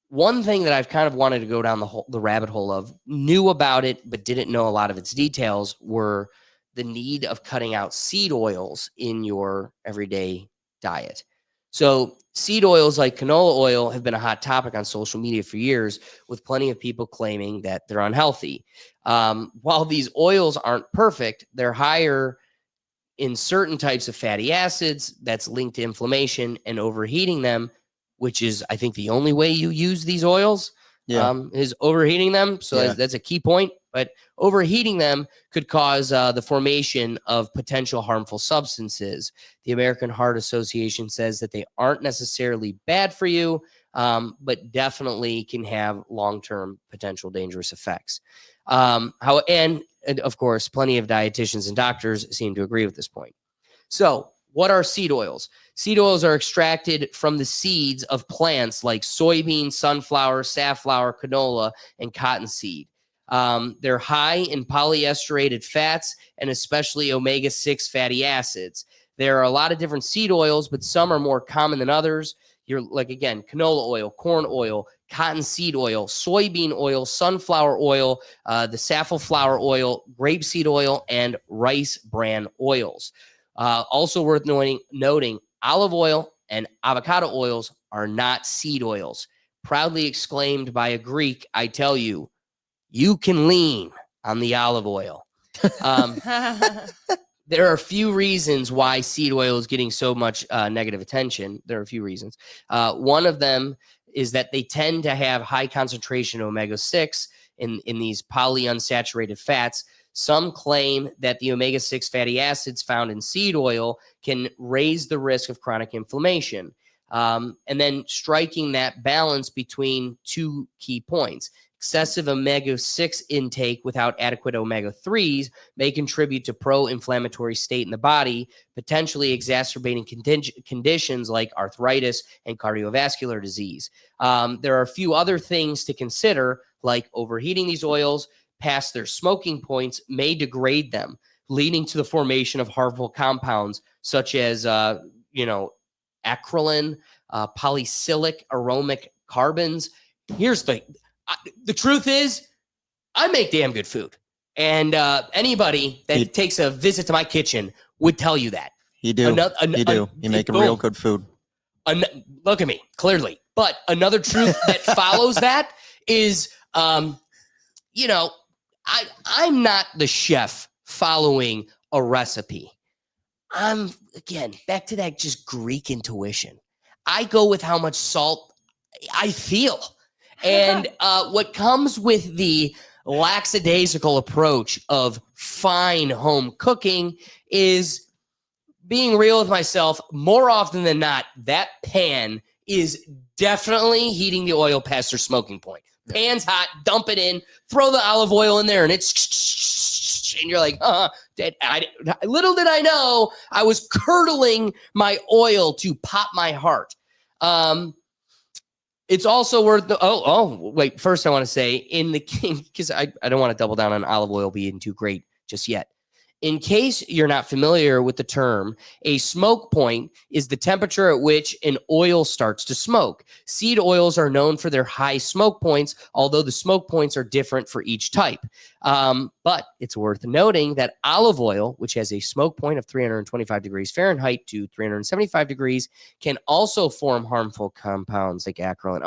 One thing that I've kind of wanted to go down the rabbit hole of, knew about it, but didn't know a lot of its details, were the need of cutting out seed oils in your everyday diet. So seed oils like canola oil have been a hot topic on social media for years, with plenty of people claiming that they're unhealthy. While these oils aren't perfect, they're higher in certain types of fatty acids that's linked to inflammation, and overheating them, which is, I think, the only way you use these oils, is overheating them. So that's a key point. But overheating them could cause the formation of potential harmful substances. The American Heart Association says that they aren't necessarily bad for you, but definitely can have long-term potential dangerous effects. And of course, plenty of dietitians and doctors seem to agree with this point. So what are seed oils? Seed oils are extracted from the seeds of plants like soybean, sunflower, safflower, canola, and cottonseed. They're high in polyesterated fats and especially omega-6 fatty acids. There are a lot of different seed oils, but some are more common than others. You're like, again, canola oil, corn oil, cottonseed oil, soybean oil, sunflower oil, the safflower oil, grapeseed oil, and rice bran oils. Also worth noting, olive oil and avocado oils are not seed oils. Proudly exclaimed by a Greek, I tell you, you can lean on the olive oil. There are a few reasons why seed oil is getting so much negative attention. There are a few reasons. One of them is that they tend to have high concentration of omega-6 in these polyunsaturated fats. Some claim that the omega-6 fatty acids found in seed oil can raise the risk of chronic inflammation. And then striking that balance between two key points. Excessive omega-6 intake without adequate omega-3s may contribute to pro-inflammatory state in the body, potentially exacerbating conditions like arthritis and cardiovascular disease. There are a few other things to consider, like overheating these oils past their smoking points may degrade them, leading to the formation of harmful compounds such as, acrolein, polycyclic aromatic carbons. Here's the truth is, I make damn good food. And anybody that takes a visit to my kitchen would tell you that. You do. You do. You make real good food. Look at me, clearly. But another truth that follows that is, I'm not the chef following a recipe. I'm, again, back to that just Greek intuition. I go with how much salt I feel. And what comes with the lackadaisical approach of fine home cooking is being real with myself. More often than not, that pan is definitely heating the oil past their smoking point. Pan's hot, dump it in, throw the olive oil in there, and and you're like, little did I know I was curdling my oil to pop my heart. It's also worth wait. First, I want to say because I don't want to double down on olive oil being too great just yet. In case you're not familiar with the term, a smoke point is the temperature at which an oil starts to smoke. Seed oils are known for their high smoke points, although the smoke points are different for each type. But it's worth noting that olive oil, which has a smoke point of 325 degrees Fahrenheit to 375 degrees, can also form harmful compounds like acrolein.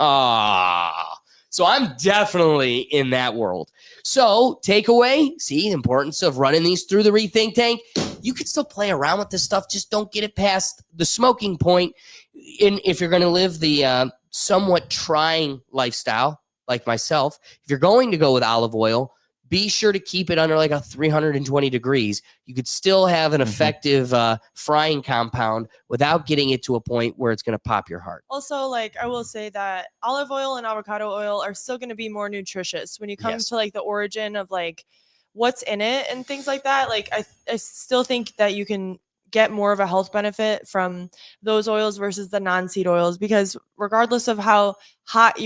So I'm definitely in that world. So takeaway, see the importance of running these through the rethink tank. You can still play around with this stuff. Just don't get it past the smoking point. If you're going to live the somewhat trying lifestyle like myself, if you're going to go with olive oil, be sure to keep it under like a 320 degrees. You could still have an effective frying compound without getting it to a point where it's going to pop your heart. Also, like, I will say that olive oil and avocado oil are still going to be more nutritious when you come to like the origin of like what's in it and things like that. Like, I still think that you can get more of a health benefit from those oils versus the non-seed oils, because regardless of how hot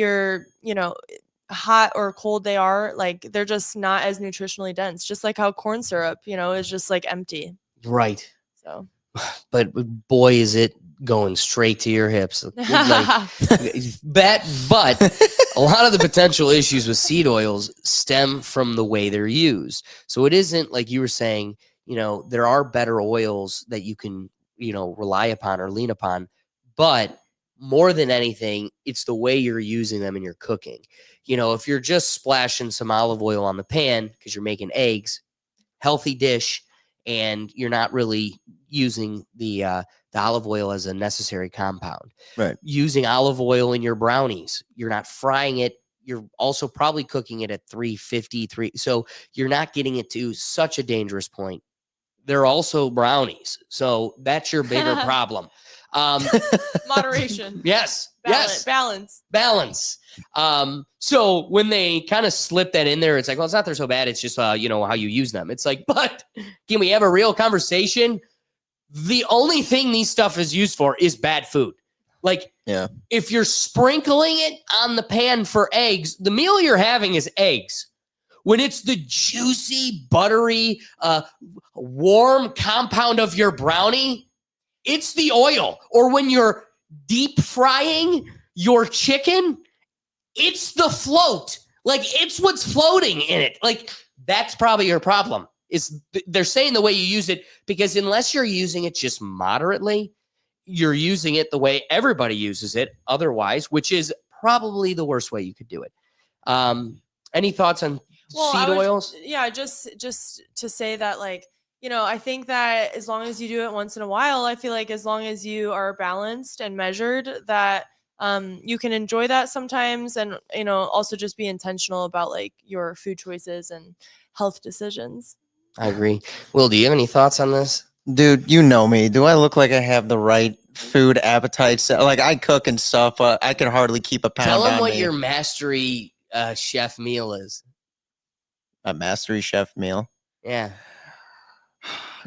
hot or cold they are, like, they're just not as nutritionally dense, just like how corn syrup is just like empty, right? So but boy, is it going straight to your hips. Like, but a lot of the potential issues with seed oils stem from the way they're used. So it isn't like you were saying, there are better oils that you can, rely upon or lean upon, but more than anything, it's the way you're using them in your cooking. If you're just splashing some olive oil on the pan because you're making eggs, healthy dish, and you're not really using the olive oil as a necessary compound. Right. Using olive oil in your brownies, you're not frying it. You're also probably cooking it at 353. So you're not getting it to such a dangerous point. They're also brownies. So that's your bigger problem. Moderation. Yes. Balance. So when they kind of slip that in there, it's like, well, it's not they're so bad. It's just, how you use them. It's like, but can we have a real conversation? The only thing these stuff is used for is bad food. Like, if you're sprinkling it on the pan for eggs, the meal you're having is eggs. When it's the juicy, buttery, warm compound of your brownie, it's the oil. Or when you're deep frying your chicken, it's the float. Like, it's what's floating in it. Like, that's probably your problem. They're saying the way you use it, because unless you're using it just moderately, you're using it the way everybody uses it otherwise, which is probably the worst way you could do it. Any thoughts on seed oils? Yeah, just to say that, like, I think that as long as you do it once in a while, I feel like as long as you are balanced and measured, that you can enjoy that sometimes, and also just be intentional about like your food choices and health decisions. I agree. Will, do you have any thoughts on this? Dude, you know me. Do I look like I have the right food appetite? Like, I cook and stuff, but I can hardly keep a pound. Tell them on what me. your mastery chef meal is. A mastery chef meal. Yeah.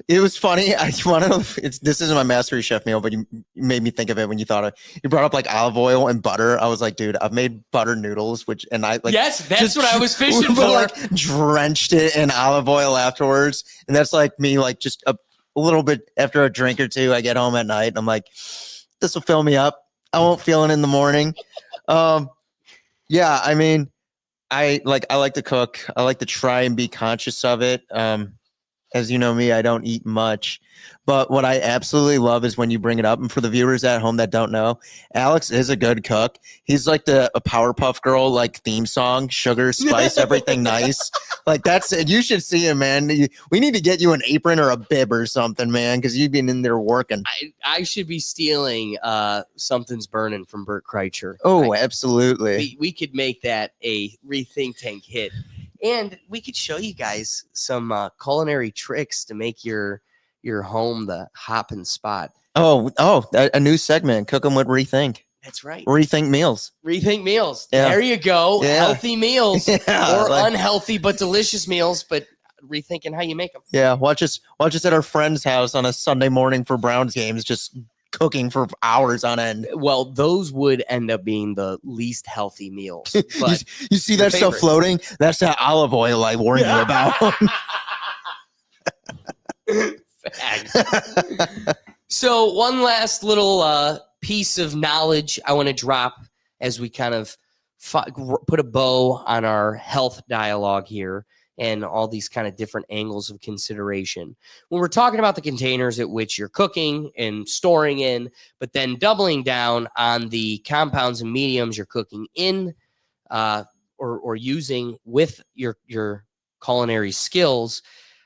It was funny. I want to know if this isn't my mastery chef meal, but you made me think of it when you brought up like olive oil and butter. I was like, dude, I've made butter noodles, yes, that's what I was fishing for. Like, drenched it in olive oil afterwards, and that's like me, like just a little bit after a drink or two. I get home at night, and I'm like, this will fill me up. I won't feel it in the morning. Yeah, I mean, I like to cook. I like to try and be conscious of it. As you know me, I don't eat much, but what I absolutely love is when you bring it up. And for the viewers at home that don't know, Alex is a good cook. He's like a Powerpuff Girl like theme song, sugar, spice, everything nice. Like, that's it. You should see him, man. We need to get you an apron or a bib or something, man, because you've been in there working. I should be stealing Something's Burning from Bert Kreischer. Oh, absolutely. We could make that a Rethink Tank hit. And we could show you guys some culinary tricks to make your home the hopping spot. Oh, a new segment, Cook 'em with Rethink. That's right. Rethink meals. Rethink meals. Yeah. There you go. Yeah. Healthy meals or like, unhealthy but delicious meals, but rethinking how you make them. Yeah, watch us at our friend's house on a Sunday morning for Browns games, just cooking for hours on end. Well, those would end up being the least healthy meals. But you see that stuff floating? That's that olive oil I warned you about. So one last little piece of knowledge I want to drop as we kind of put a bow on our health dialogue here and all these kind of different angles of consideration. When we're talking about the containers at which you're cooking and storing in, but then doubling down on the compounds and mediums you're cooking in or using with your culinary skills,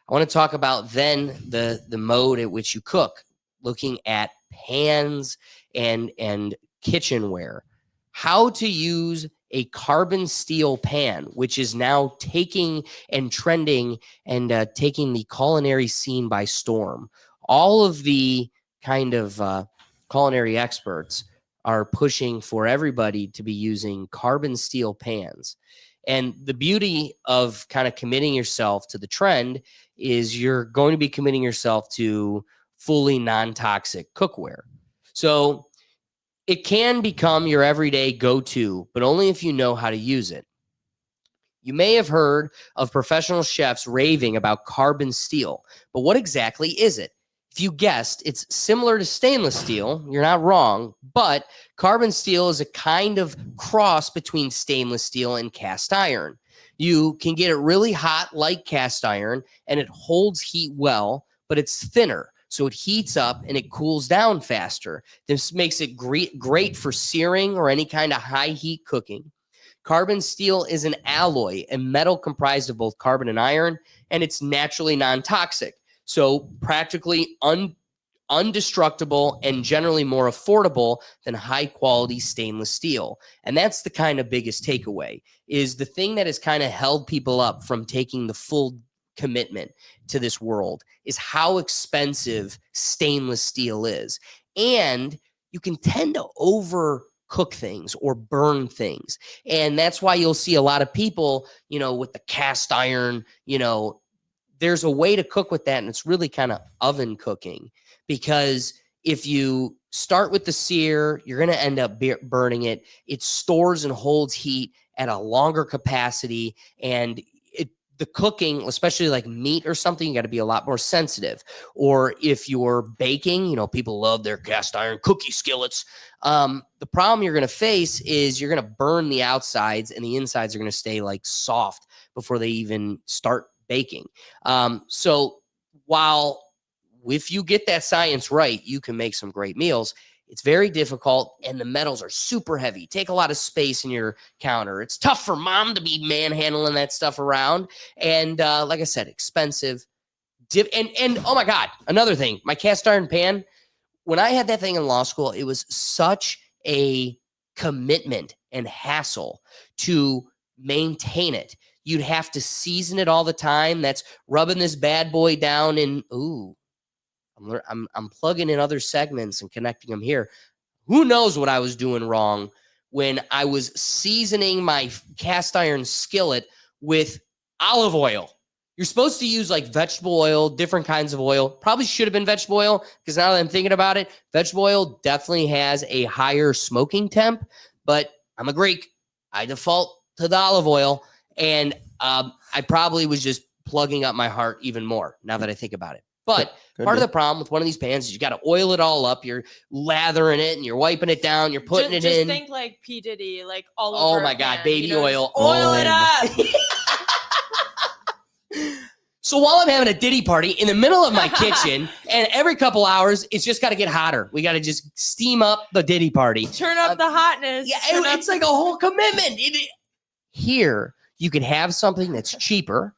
I want to talk about then the mode at which you cook, looking at pans and kitchenware. How to use a carbon steel pan, which is now taking and trending and taking the culinary scene by storm. All of the kind of culinary experts are pushing for everybody to be using carbon steel pans. And the beauty of kind of committing yourself to the trend is you're going to be committing yourself to fully non-toxic cookware. So it can become your everyday go-to, but only if you know how to use it. You may have heard of professional chefs raving about carbon steel, but what exactly is it? If you guessed, it's similar to stainless steel. You're not wrong, but carbon steel is a kind of cross between stainless steel and cast iron. You can get it really hot like cast iron, and it holds heat well, but it's thinner. So it heats up and it cools down faster. This makes it great for searing or any kind of high heat cooking. Carbon steel is an alloy, a metal comprised of both carbon and iron, and it's naturally non-toxic. So practically undestructible and generally more affordable than high quality stainless steel. And that's the kind of biggest takeaway, is the thing that has kind of held people up from taking the full commitment to this world is how expensive stainless steel is. And you can tend to overcook things or burn things. And that's why you'll see a lot of people, with the cast iron, there's a way to cook with that, and it's really kind of oven cooking, because if you start with the sear, you're going to end up burning it. It stores and holds heat at a longer capacity, and the cooking, especially like meat or something, you got to be a lot more sensitive. Or if you're baking, people love their cast iron cookie skillets. The problem you're going to face is you're going to burn the outsides, and the insides are going to stay like soft before they even start baking. So while if you get that science right, you can make some great meals. It's very difficult, and the metals are super heavy. Take a lot of space in your counter. It's tough for mom to be manhandling that stuff around. And like I said, expensive. And oh my God, another thing, my cast iron pan, when I had that thing in law school, it was such a commitment and hassle to maintain it. You'd have to season it all the time. That's rubbing this bad boy down in, I'm plugging in other segments and connecting them here. Who knows what I was doing wrong when I was seasoning my cast iron skillet with olive oil. You're supposed to use like vegetable oil, different kinds of oil. Probably should have been vegetable oil, because now that I'm thinking about it, vegetable oil definitely has a higher smoking temp, but I'm a Greek. I default to the olive oil, and I probably was just plugging up my heart even more now that I think about it. But part of the problem with one of these pans is you got to oil it all up. You're lathering it and you're wiping it down. You're putting it in. Just think like P. Diddy, like all over. Oh my God, baby oil. Oil it up. So while I'm having a Diddy party in the middle of my kitchen, and every couple hours, it's just got to get hotter. We got to just steam up the Diddy party. Turn up the hotness. Yeah, it's like a whole commitment. Here, you can have something that's cheaper,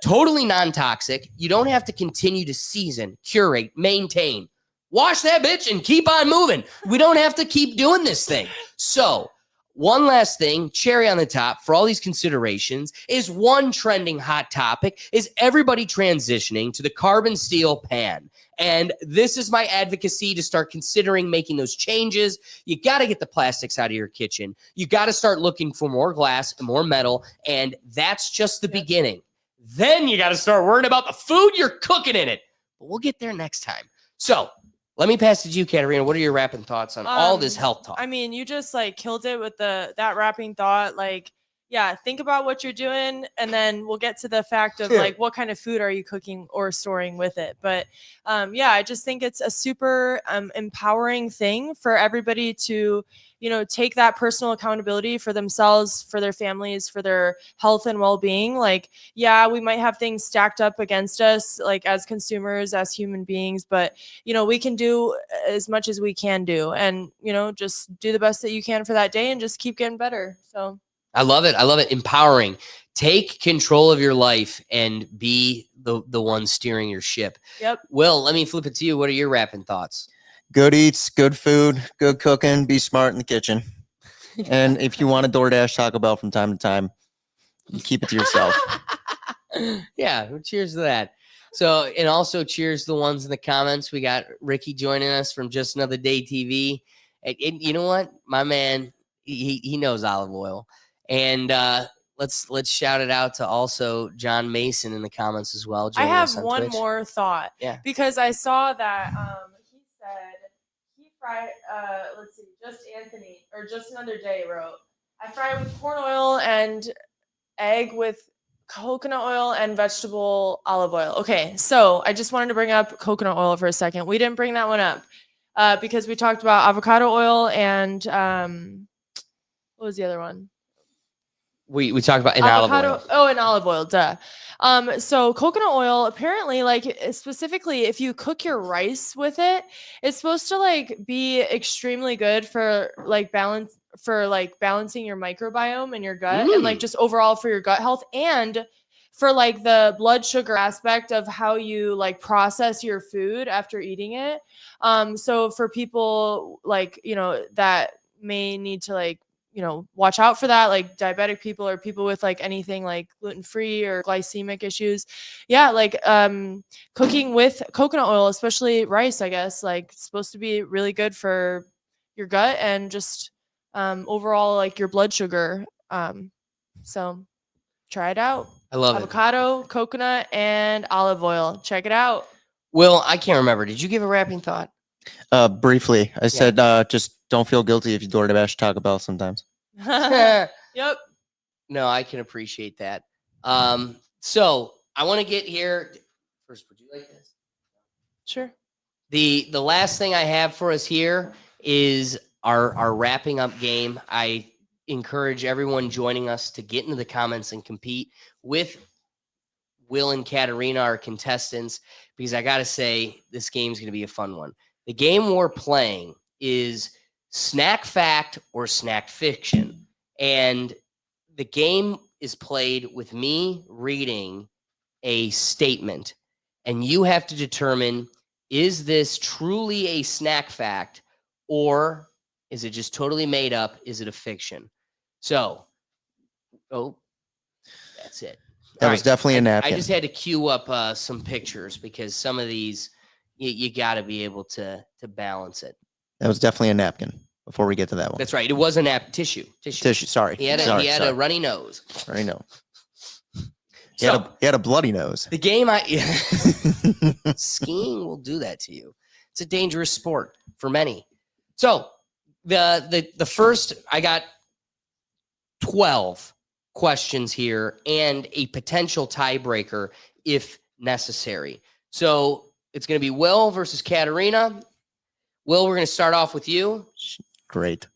totally non-toxic. You don't have to continue to season, curate, maintain. Wash that bitch and keep on moving. We don't have to keep doing this thing. So one last thing, cherry on the top for all these considerations, is one trending hot topic is everybody transitioning to the carbon steel pan. And this is my advocacy to start considering making those changes. You got to get the plastics out of your kitchen. You got to start looking for more glass and more metal. And that's just the beginning. Then you got to start worrying about the food you're cooking in it. But we'll get there next time. So let me pass it to you, Katerina. What are your wrapping thoughts on all this health talk? I mean, you just like killed it with that wrapping thought. Like, yeah, think about what you're doing, and then we'll get to the fact of like what kind of food are you cooking or storing with it. But yeah, I just think it's a super empowering thing for everybody to, take that personal accountability for themselves, for their families, for their health and well-being. Like, yeah, we might have things stacked up against us, like as consumers, as human beings, but we can do as much as we can do, and just do the best that you can for that day and just keep getting better. So I love it. I love it. Empowering. Take control of your life and be the one steering your ship. Yep. Will, let me flip it to you. What are your wrapping thoughts? Good eats, good food, good cooking. Be smart in the kitchen. And if you want to DoorDash Taco Bell from time to time, you keep it to yourself. Yeah. Cheers to that. So, and also cheers to the ones in the comments. We got Ricky joining us from Just Another Day TV. And you know what? My man, he knows olive oil. And let's shout it out to also John Mason in the comments as well. I have on one Twitch. more thought. Yeah. Because I saw that he said he fried let's see, Just Another Day wrote, I fry with corn oil and egg with Coconut oil and vegetable olive oil. Okay, so I just wanted to bring up coconut oil for a second. We didn't bring that one up because we talked about avocado oil and what was the other one? We talked about an olive oil. Oh, and olive oil, duh. So coconut oil, apparently, like specifically if you cook your rice with it, it's supposed to like be extremely good for like balancing your microbiome in your gut and like just overall for your gut health and for like the blood sugar aspect of how you like process your food after eating it. So for people like, that may need to like watch out for that, like diabetic people or people with like anything like gluten-free or glycemic issues. Yeah, like cooking with coconut oil, especially rice, I guess, like it's supposed to be really good for your gut and just overall like your blood sugar. So try it out. I love Avocado, coconut, and olive oil. Check it out. Will, I can't remember. Did you give a wrapping thought? Briefly, I said just don't feel guilty if you DoorDash Taco Bell sometimes. Yep. No, I can appreciate that. So I want to get here first. Would you like this? Sure. The last thing I have for us here is our wrapping up game. I encourage everyone joining us to get into the comments and compete with Will and Katarina, our contestants, because I got to say, this game's going to be a fun one. The game we're playing is Snack Fact or Snack Fiction. And the game is played with me reading a statement. And you have to determine, is this truly a snack fact or is it just totally made up? Is it a fiction? So, that's it. That was definitely a napkin. I just had to queue up some pictures because some of these you got to be able to balance it. That was definitely a napkin. Before we get to that one, that's right. It was a tissue. Sorry, he had a runny nose. Runny nose. He had a bloody nose. The game skiing will do that to you. It's a dangerous sport for many. So the first, I got 12 questions here and a potential tiebreaker if necessary. So it's going to be Will versus Katarina. Will, we're going to start off with you. Great.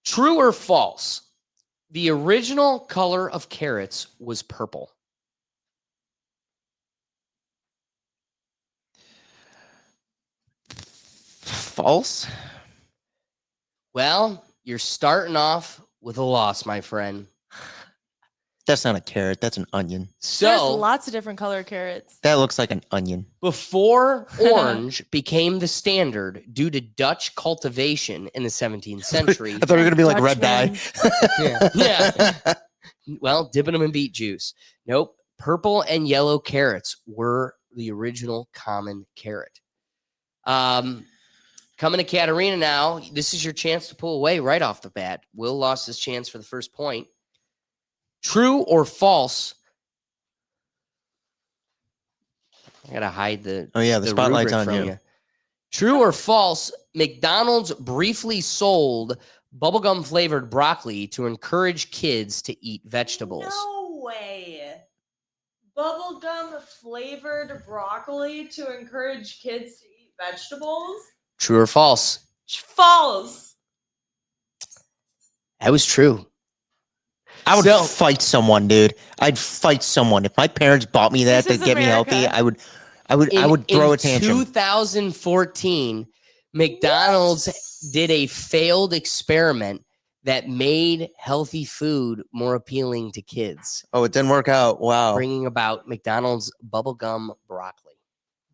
True or false? The original color of carrots was purple. False? Well, you're starting off with a loss, my friend. That's not a carrot. That's an onion. So there's lots of different color carrots. That looks like an onion. Before orange became the standard due to Dutch cultivation in the 17th century. I thought you were going to be like red dye. Yeah. Well, dipping them in beet juice. Nope. Purple and yellow carrots were the original common carrot. Coming to Katarina now. This is your chance to pull away right off the bat. Will lost his chance for the first point. True or false? I gotta hide the. Oh yeah, the spotlight's on you. True or false? McDonald's briefly sold bubblegum flavored broccoli to encourage kids to eat vegetables. No way. Bubblegum flavored broccoli to encourage kids to eat vegetables? True or false? False. That was true. I would fight someone, dude. I'd fight someone. If my parents bought me that to get me healthy, I would throw a tantrum. In 2014, McDonald's did a failed experiment that made healthy food more appealing to kids. Oh, it didn't work out. Wow. Bringing about McDonald's bubblegum broccoli.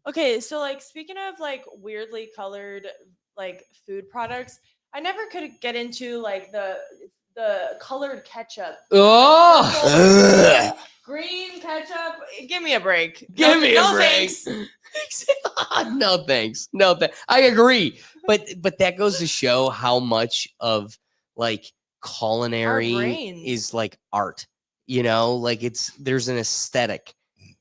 Okay, so like speaking of like weirdly colored like food products, I never could get into like the colored ketchup. Oh, green ketchup. Give me a break. Give me a break. Thanks. No thanks. No thanks. I agree, but that goes to show how much of like culinary is like art. You know, like there's an aesthetic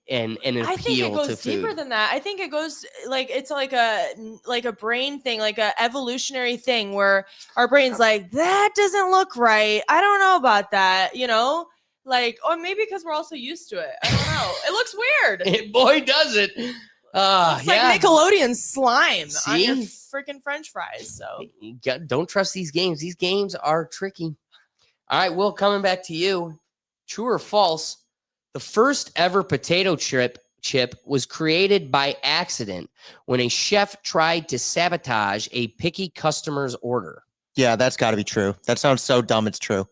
and an appeal to food. I think it goes deeper than that. I think it goes like it's like a brain thing, like a evolutionary thing where our brain's like, that doesn't look right. I don't know about that, you know? Like, or maybe because we're also used to it. I don't know. It looks weird. Boy, does it. It's Yeah. like Nickelodeon slime on your See? freaking French fries. So Don't trust these games. These games are tricky. All right, Will, coming back to you. True or false? The first ever potato chip was created by accident when a chef tried to sabotage a picky customer's order. Yeah, that's got to be true. That sounds so dumb. It's true.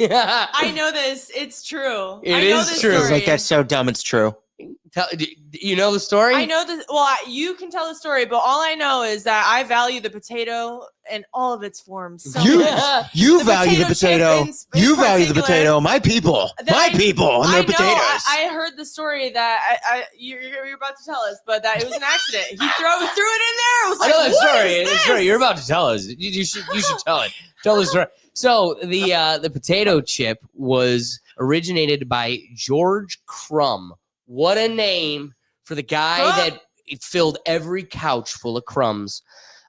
I know this. It's true. It I know is this true. It's Story. like that's so dumb. It's true. You know the story? I know this. Well, you can tell the story, but all I know is that I value the potato in all of its forms. So You- much. You The value the potato chip potato. in You value the particular, potato. My people. that My people and I their know. potatoes. I heard the story that you're about to tell us, but that it was an accident. He threw it in there. It was I like, know that what story. is The this? story you're about to tell us. You should tell it. Tell the story. So the potato chip was originated by George Crumb. What a name for the guy Crumb. that filled every couch full of crumbs.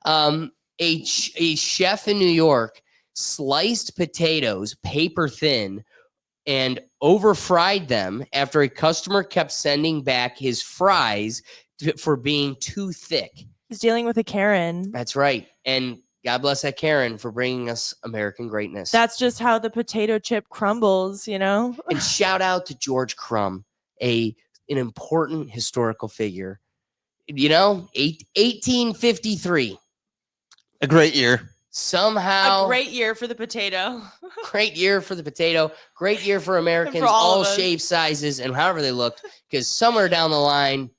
A chef in New York sliced potatoes paper thin and over fried them after a customer kept sending back his fries for being too thick. He's dealing with a Karen. That's right. And God bless that Karen for bringing us American greatness. That's just how the potato chip crumbles, you know? And shout out to George Crumb, an important historical figure. 1853. A great year. Somehow A great year for the potato. great year for the potato, great year for Americans, all all of us. shape sizes and however they looked, because somewhere down the line,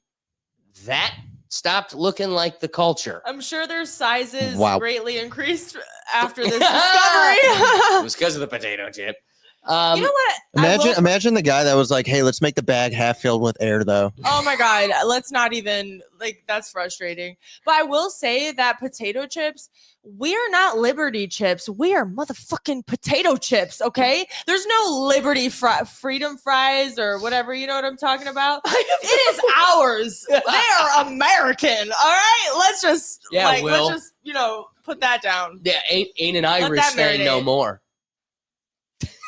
that stopped looking like the culture. I'm sure their sizes Wow. greatly increased after this It discovery. was because of the potato chip. You know what? I will- Imagine the guy that was like, "Hey, let's make the bag half filled with air, though." Oh my God. Let's not even, like, that's frustrating. But I will say that potato chips, we are not Liberty chips. We are motherfucking potato chips, okay? There's no Liberty Freedom fries or whatever. You know what I'm talking about? It is ours. They are American, all right? Let's just, Yeah, Will. let's just, put that down. Yeah, ain't an Let Irish that thing no marinate. more.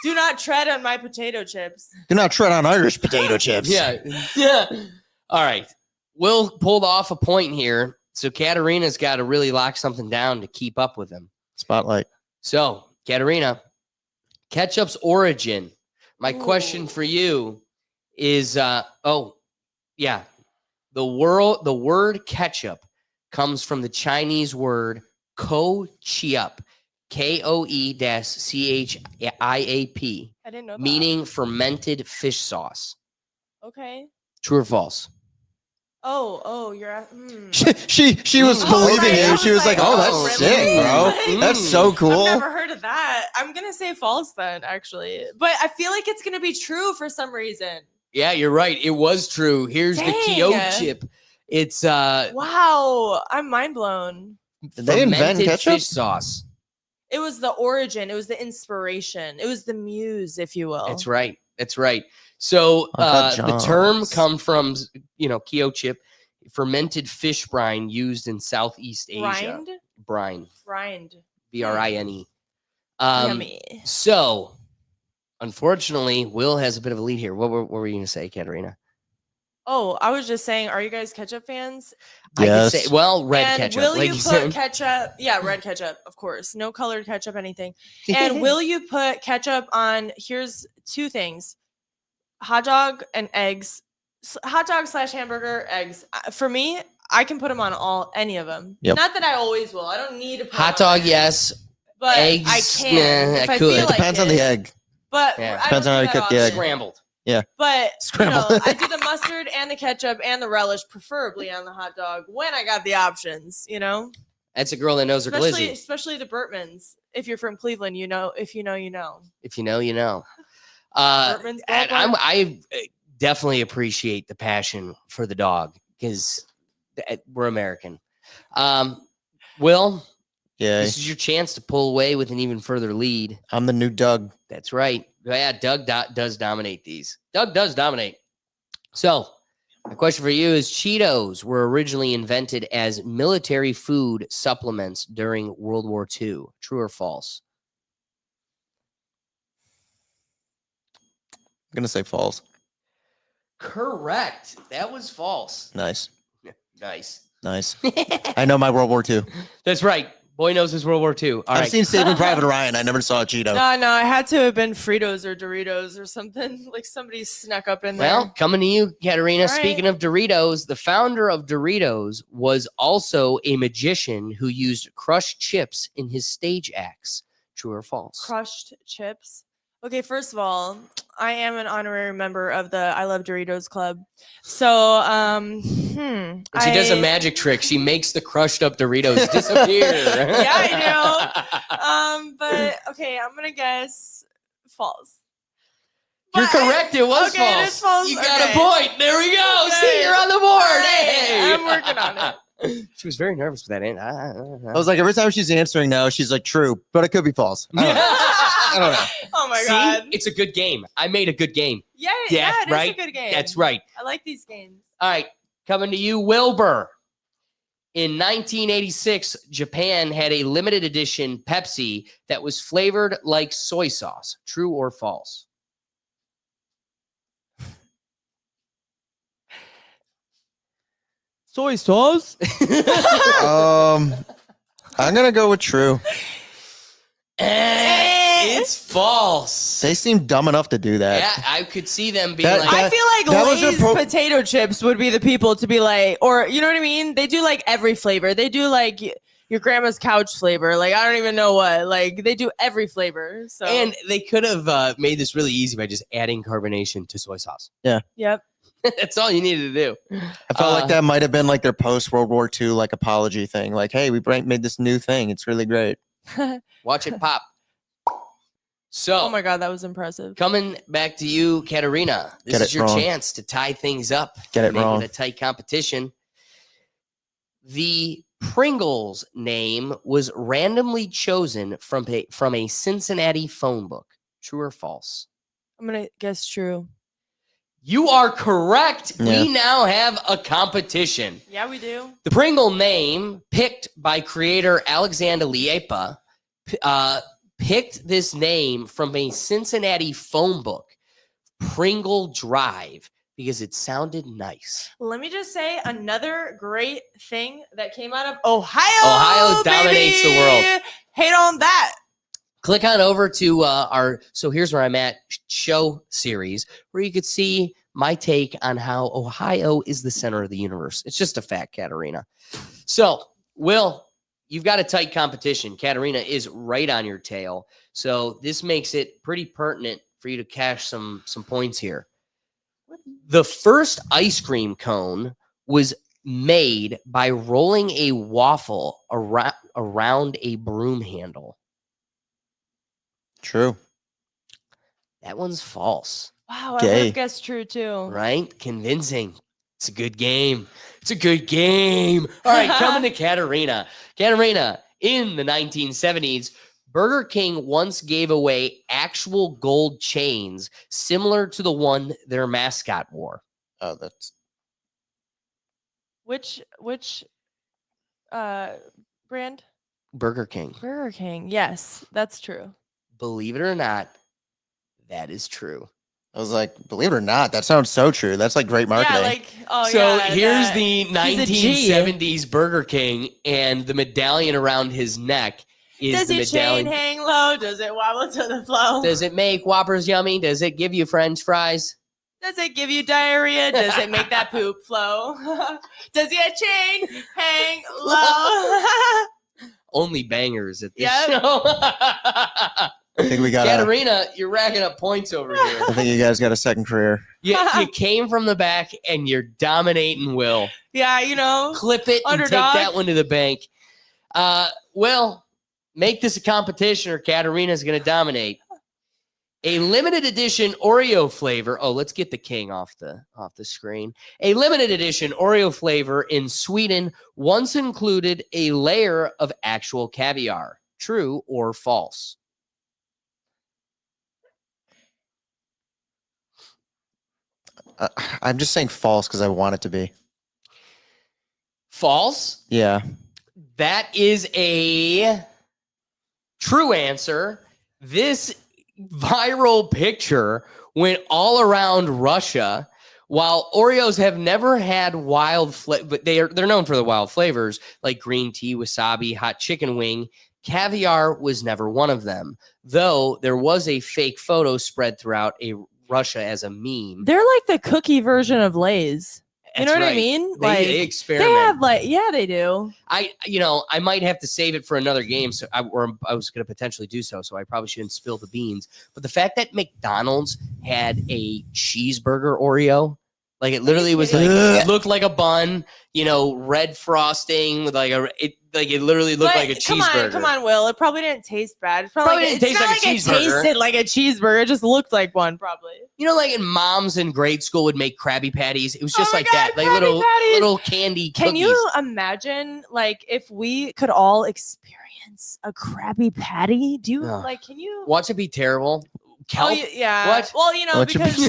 Do not tread on my potato chips. Do not tread on Irish potato chips. Yeah. All right. Will pulled off a point here. So Katarina's got to really lock something down to keep up with him. Spotlight. So, Katarina, ketchup's origin. My question Ooh. for you is the word ketchup comes from the Chinese word ko-chiap, Koe-chiap, I didn't know that. meaning fermented fish sauce. Okay. True or false? Oh, you're. She was Oh, believing right. you. She was like, "Oh, Oh, that's really? sick, bro. That's so cool." I've never heard of that. I'm gonna say false then, actually, but I feel like it's gonna be true for some reason. Yeah, you're right. It was true. Here's the Kyo Dang. chip. It's Wow, I'm mind blown. Did they invent fermented ketchup? fish sauce. It was the origin. It was the inspiration. It was the muse, if you will. That's right. That's right. So Uncle the term John's. come from Kyo chip, fermented fish brine used in Southeast Asia. Brined? Brine, Brined. Brine. Yummy. So, unfortunately, Will has a bit of a lead here. What were you going to say, Katarina? Oh, I was just saying, are you guys ketchup fans? I Yes. could say, well, red And ketchup. will like you you put said. ketchup? Yeah, red ketchup, of course. No colored ketchup, anything. And will you put ketchup on? Here's two things: hot dog and eggs. Hot dog / hamburger, eggs. For me, I can put them on any of them. Yep. Not that I always will. I don't need to put Hot them on dog, there, yes. but eggs, I can. nah, if I I could. feel It like Depends on the it. egg. But Yeah. I Depends don't on how do you that cook the egg. often. Scrambled. But Scrambled. I do the mustard and the ketchup and the relish, preferably on the hot dog when I got the options. That's a girl that knows her glizzy. Especially the Burtmans. If you're from Cleveland, you know. If you know, you know. If you know, you know. Burtman's And ballpark. I definitely appreciate the passion for the dog because we're American. Will, Yeah, this is your chance to pull away with an even further lead. I'm the new Doug. That's right. Yeah, Doug does dominate these. Doug does dominate. So, my question for you is Cheetos were originally invented as military food supplements during World War II. True or false? going to say false. Correct. That was false. Nice. Nice. Nice. I know my World War II. That's right. Boy knows his World War II. All I've right. seen Saving Private Ryan. I never saw a Cheeto. No, it had to have been Fritos or Doritos or something. Like somebody snuck up in there. Well, coming to you, Katerina. All right. Speaking of Doritos, the founder of Doritos was also a magician who used crushed chips in his stage acts. True or false? Crushed chips. Okay, first of all, I am an honorary member of the I Love Doritos Club. So, When she does a magic trick, she makes the crushed up Doritos disappear. Yeah, I know. But okay, I'm gonna guess false. You're But- correct. It was okay, false. it is false. You got Okay. a point. There we go. Okay. See, you're on the board. Right. Hey, I'm working on it. She was very nervous with that. I was like, every time she's answering no, she's like, true, but it could be false. I don't know. Oh my See, god. it's a good game. I made a good game. Yeah, Yeah, it is right? a good game. That's right. I like these games. All right, coming to you, Wilbur. In 1986, Japan had a limited edition Pepsi that was flavored like soy sauce. True or false? Soy sauce? I'm gonna go with true. It's false. They seem dumb enough to do that. Yeah, I could see them being That- like, I feel like that was their Lay's potato chips would be the people to be like, or you know what I mean? They do like every flavor. They do like your grandma's couch flavor. Like I don't even know what. Like they do every flavor. So and they could have made this really easy by just adding carbonation to soy sauce. yep. That's all you needed to do. I felt like that might have been like their post World War II like apology thing. Like, hey, we made this new thing. It's really great. Watch it pop. So, Oh my god, that was impressive. coming back to you, Katerina. This Get is it your wrong. chance to tie things up. Get it make wrong. it a tight competition. The Pringles name was randomly chosen from a Cincinnati phone book. True or false? I'm gonna guess true. You are correct. Yeah. We now have a competition. Yeah, we do. The Pringle name, picked by creator Alexander Liepa, picked this name from a Cincinnati phone book, Pringle Drive, because it sounded nice. Let me just say another great thing that came out of Ohio. Ohio dominates the baby! world. Hate on that. Click on over to our So Here's Where I'm At show series, where you could see my take on how Ohio is the center of the universe. It's just a fact, Katerina. So, Will, you've got a tight competition. Katerina is right on your tail. So this makes it pretty pertinent for you to cash some points here. The first ice cream cone was made by rolling a waffle around a broom handle. True. That one's false, Wow, I would Gay. have guessed true too. right? Convincing. It's a good game. It's a good game. All right, coming to Katerina. Katerina, in the 1970s, Burger King once gave away actual gold chains similar to the one their mascot wore. Oh, that's Which brand? Burger King. Burger King. Yes, that's true. Believe it or not, that is true. I was like, believe it or not, that sounds so true. That's like great marketing. Yeah, like So yeah, here's that- the he's a G. 1970s Burger King, and the medallion around his neck is Does the your chain medallion. hang low? Does it wobble to the flow? Does it make Whoppers yummy? Does it give you French fries? Does it give you diarrhea? Does it make that poop flow? Does your chain hang low? Only bangers at this Yep. show. I think we got. Katerina, you're racking up points over here. I think you guys got a second career. You came from the back and you're dominating Will. Yeah, you know. Clip it and take Underdog. that one to the bank. Will, make this a competition or Katerina's going to dominate. A limited edition Oreo flavor. Oh, let's get the king off the screen. A limited edition Oreo flavor in Sweden once included a layer of actual caviar. True or false? I'm just saying false because I want it to be. False. Yeah. That is a true answer. This viral picture went all around Russia. While Oreos have never had wild flavor, but they're known for the wild flavors like green tea, wasabi, hot chicken wing. Caviar was never one of them, though there was a fake photo spread throughout Russia as a meme. They're like the cookie version of Lay's. You know what I mean? They They experiment. have they do. I might have to save it for another game, so I was going to potentially do so. So I probably shouldn't spill the beans. But the fact that McDonald's had a cheeseburger Oreo, like it literally was like it looked like a bun, red frosting with it literally looked like a cheeseburger. Come on, Will. It probably didn't taste bad. It Probably didn't taste like a cheeseburger. It tasted like a cheeseburger. It just looked like one, probably. Like in moms in grade school would make Krabby Patties. It was just like God, that, like Krabby little candy cookies. Can you imagine, like, if we could all experience a Krabby Patty? Do you Can you watch it be terrible? Kelp? Yeah. What? Well, because.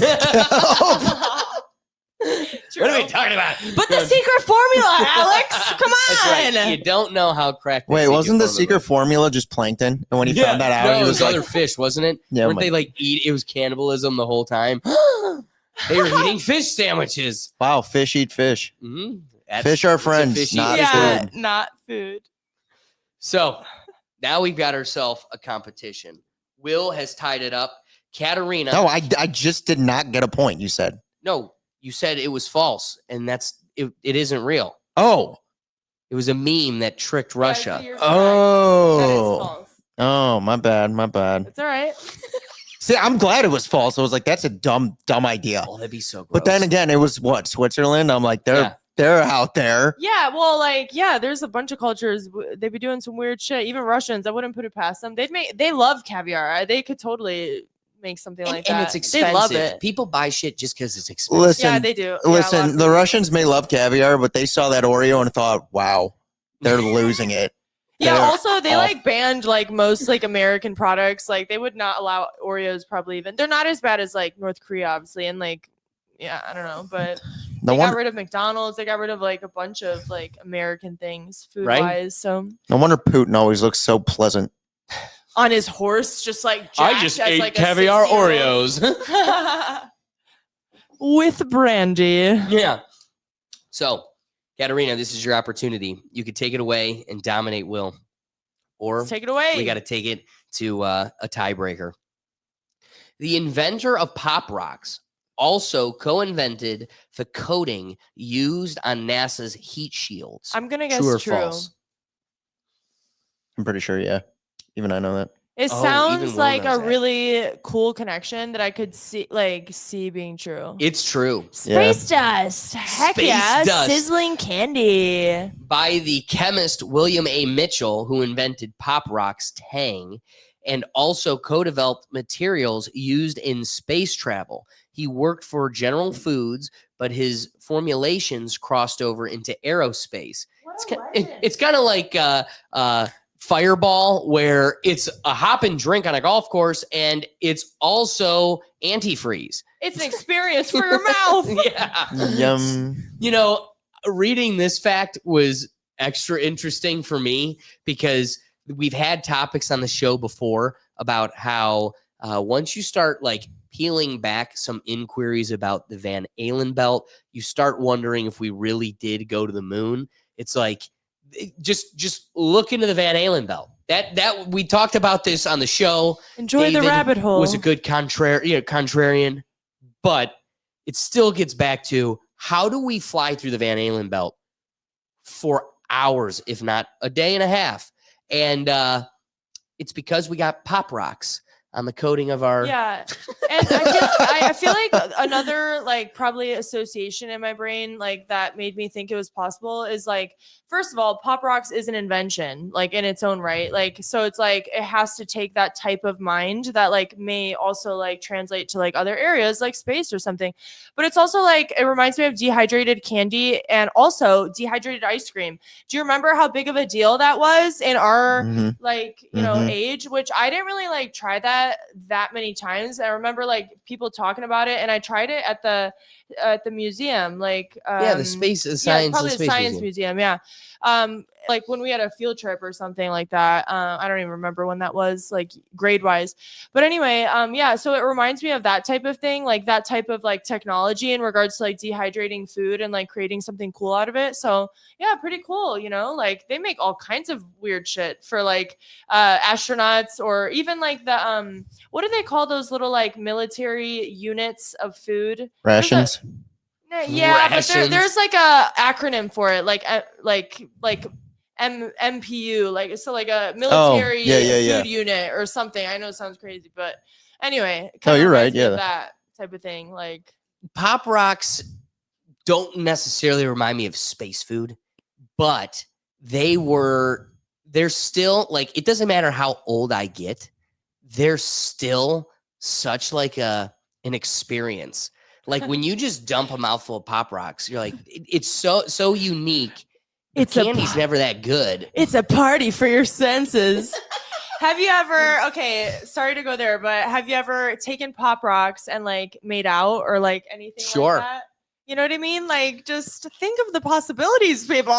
What are we talking about? But the secret formula, Alex. Come on. That's right. You don't know how cracked. Wait, wasn't the secret formula just plankton? And when he found that out, he was like, other fish, wasn't it? Yeah, Weren't they eat? It was cannibalism the whole time. They were eating fish sandwiches. Wow, fish eat fish. Mm-hmm. Fish are friends, not food. Not food. So now we've got ourselves a competition. Will has tied it up. Katarina. No, I just did not get a point. You said no. You said it was false, and it isn't real. Oh. It was a meme that tricked Russia. Oh, my bad. It's all right. See, I'm glad it was false. I was like, that's a dumb idea. Oh, that'd be so gross. But then again, it was what, Switzerland? I'm like, they're out there. Yeah, well, there's a bunch of cultures. They'd be doing some weird shit. Even Russians, I wouldn't put it past them. They love caviar. They could totally make something like that. And it's expensive. They love it. People buy shit just because it's expensive. Listen, yeah, they do. Listen, the Russians may love caviar, but they saw that Oreo and thought, wow, they're losing it. Yeah, also they banned most American products. They would not allow Oreos probably even. They're not as bad as North Korea, obviously, and I don't know, but they got rid of McDonald's. They got rid of a bunch of American things food wise. Right? So no wonder Putin always looks so pleasant. On his horse, just jacked I just ate caviar Oreos with brandy. Yeah. So, Katarina, this is your opportunity. You could take it away and dominate Will, or let's take it away. We got to take it to a tiebreaker. The inventor of Pop Rocks also co-invented the coating used on NASA's heat shields. I'm gonna guess true or true. False? I'm pretty sure, yeah. Even I know that. It sounds like a really cool connection that I could see being true. It's true. Space dust. Heck Space yeah. dust. Sizzling candy. By the chemist William A. Mitchell, who invented Pop Rocks Tang and also co-developed materials used in space travel. He worked for General Foods, but his formulations crossed over into aerospace. It's kind of like Fireball, where it's a hop and drink on a golf course, and it's also antifreeze. It's an experience for your mouth. Yeah. Yum. Reading this fact was extra interesting for me because we've had topics on the show before about how once you start peeling back some inquiries about the Van Allen belt, you start wondering if we really did go to the moon. It's just look into the Van Allen belt. That we talked about this on the show. Enjoy David the rabbit hole. Was a good contrarian, but it still gets back to how do we fly through the Van Allen belt for hours, if not a day and a half? And it's because we got Pop Rocks on the coating of our and I feel like another probably association in my brain that made me think it was possible is first of all, Pop Rocks is an invention in its own right, so it's it has to take that type of mind that may also translate to other areas like space or something, but it's also it reminds me of dehydrated candy and also dehydrated ice cream. Do you remember how big of a deal that was in our age, which I didn't really try that many times. I remember people talking about it, and I tried it at the museum, the space science, probably the science museum. Yeah, like when we had a field trip or something like that. I don't even remember when that was, like grade wise. But anyway, yeah, so it reminds me of that type of thing, like that type of like technology in regards to like dehydrating food and like creating something cool out of it. So yeah, pretty cool, you know, like they make all kinds of weird shit for like astronauts, or even like the what do they call those little like military units of food? Rations. Yeah, but Rations. there's like a acronym for it, like MPU, like so like a military yeah. food unit or something. I know it sounds crazy, but anyway, it No, kinda you're right, reminds me of yeah. that type of thing. Like Pop Rocks don't necessarily remind me of space food, but they're still like, it doesn't matter how old I get, they're still such like an experience. Like when you just dump a mouthful of Pop Rocks, you're like, it's so unique. The It's a candy's never that good. it's a party for your senses. Have you ever, okay, sorry to go there, but have you ever taken Pop Rocks and like made out or like anything Sure. like that? You know what I mean? Like just think of the possibilities, people.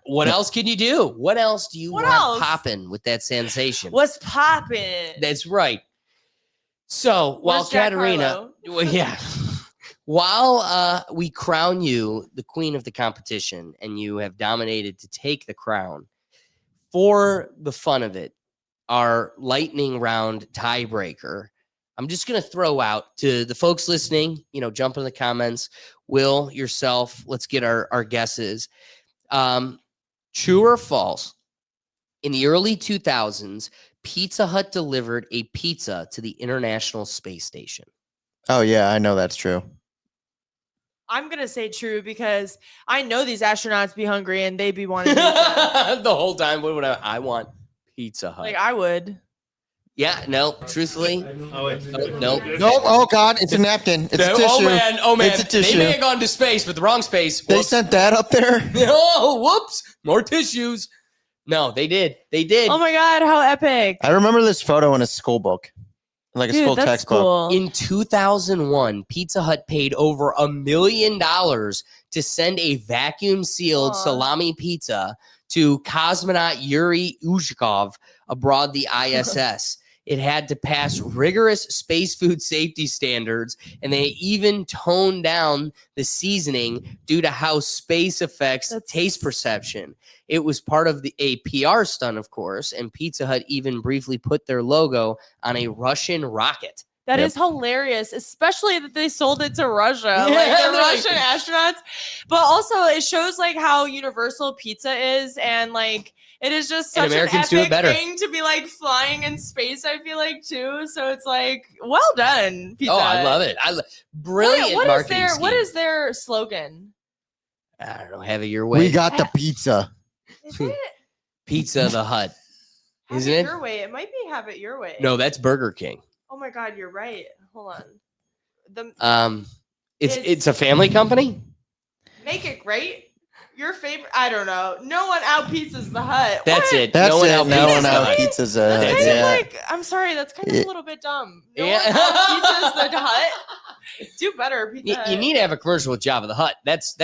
What else can you do? What else do you What want else? popping with that sensation? What's poppin'? That's right. So while Where's Jack Katerina, Harlow? well, yeah, while we crown you the queen of the competition and you have dominated to take the crown, for the fun of it, our lightning round tiebreaker, I'm just going to throw out to the folks listening, you know, jump in the comments. Will, yourself, let's get our guesses. True or false? In the early 2000s, Pizza Hut delivered a pizza to the International Space Station. Oh yeah, I know that's true. I'm gonna say true because I know these astronauts be hungry and they be wanting pizza. The whole time, what would I want? Pizza Hut. Like I would. Yeah, no, truthfully. No. Nope. Oh God, it's a napkin. It's a tissue. Oh man. It's a tissue. They may have gone to space, but the wrong space. They Whoops. sent that up there. Oh, whoops. More tissues. No, they did. They did. Oh my god, how epic! I remember this photo in a school book, like a Dude, school that's textbook. cool. In 2001, Pizza Hut paid over $1 million to send a vacuum-sealed Aw. salami pizza to cosmonaut Yuri Uzhkov aboard the ISS. It had to pass rigorous space food safety standards, and they even toned down the seasoning due to how space affects taste perception. It was part of a PR stunt, of course, and Pizza Hut even briefly put their logo on a Russian rocket. That Yep. is hilarious, especially that they sold it to Russia, Yeah, like the right. Russian astronauts. But also, it shows like how universal pizza is, and like it is just And such an Americans do it epic better. thing to be like flying in space. I feel like too. So it's like, well done, Pizza Oh, I Hut. love it. Brilliant What is marketing their scheme. What is their slogan? I don't know. Have it your way. We got the pizza. Is it Pizza the Hut. Have Isn't it it? your way? It might be Have It Your Way. No, that's Burger King. Oh my God, you're right. Hold on. The It's a family company. Make It Great. Your favorite? I don't know. No one out pizzas the Hut. That's What? it. That's no one it. else No pizza one the out Hut. pizza's That's That's kind it. of like, I'm sorry, that's kind of Yeah. a little bit dumb. No Yeah. one out pizzas the Hut. Do better, Pizza Hut. You need to have a commercial with Java the Hut. That's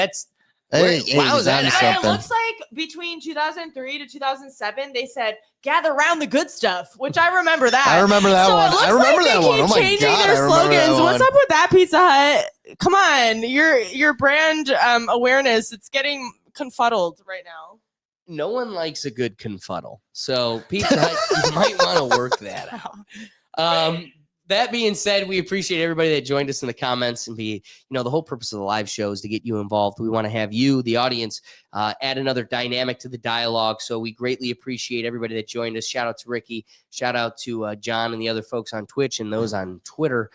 Hey, wow, he's that- onto And it something. looks like between 2003 to 2007, they said, gather around the good stuff, which I remember that. I remember that So one. it looks I remember like that they one. keep Oh my changing God, I their remember that slogans. What's one. up with that, Pizza Hut? Come on, your brand awareness, it's getting confuddled right now. no one likes a good confuddle. So Pizza Hut, you might want to work that out. That being said, we appreciate everybody that joined us in the comments and the whole purpose of the live show is to get you involved. We want to have you, the audience, add another dynamic to the dialogue. So we greatly appreciate everybody that joined us. Shout out to Ricky. Shout out to John and the other folks on Twitch and those on Twitter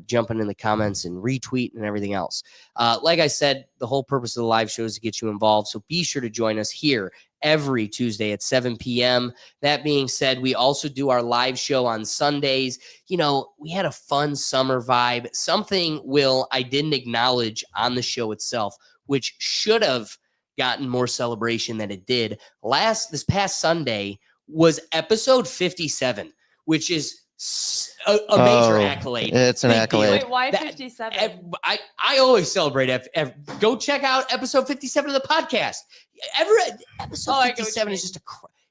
jumping in the comments and retweeting and everything else. Like I said, the whole purpose of the live show is to get you involved. So be sure to join us here every Tuesday at 7 p.m. That being said, we also do our live show on Sundays. We had a fun summer vibe, something, Will, I didn't acknowledge on the show itself, which should have gotten more celebration than it did. This past Sunday was episode 57, which is a major accolade. It's an Big accolade. deal. Wait, why That- 57? I always celebrate. Go check out episode 57 of the podcast. Episode Oh, I get what you 57 is mean. just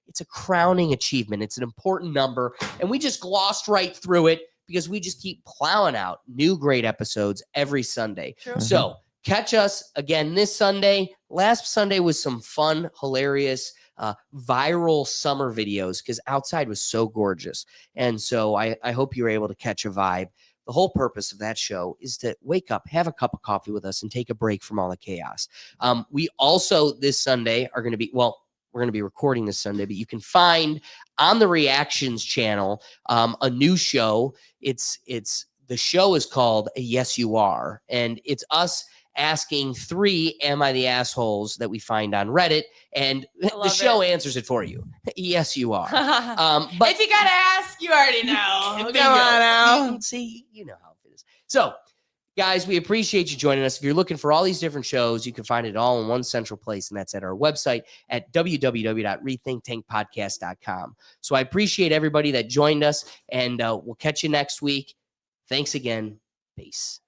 it's a crowning achievement. It's an important number, and we just glossed right through it because we just keep plowing out new great episodes every Sunday. True. Mhm. So catch us again this Sunday. Last Sunday was some fun, hilarious, viral summer videos because outside was so gorgeous. And so I hope you're able to catch a vibe. The whole purpose of that show is to wake up, have a cup of coffee with us, and take a break from all the chaos. We also this Sunday are going to be, well, we're going to be recording this Sunday, but you can find on the Reactions channel a new show. The show is called Yes You Are, and it's us asking 3 Am I the Assholes that we find on Reddit, and the love show answers it for you. Yes, you are. But if you gotta ask, you already know. Bingo. Come on now. See, you know how it is. So, guys, we appreciate you joining us. If you're looking for all these different shows, you can find it all in one central place, and that's at our website at www.rethinktankpodcast.com. So I appreciate everybody that joined us, and we'll catch you next week. Thanks again. Peace.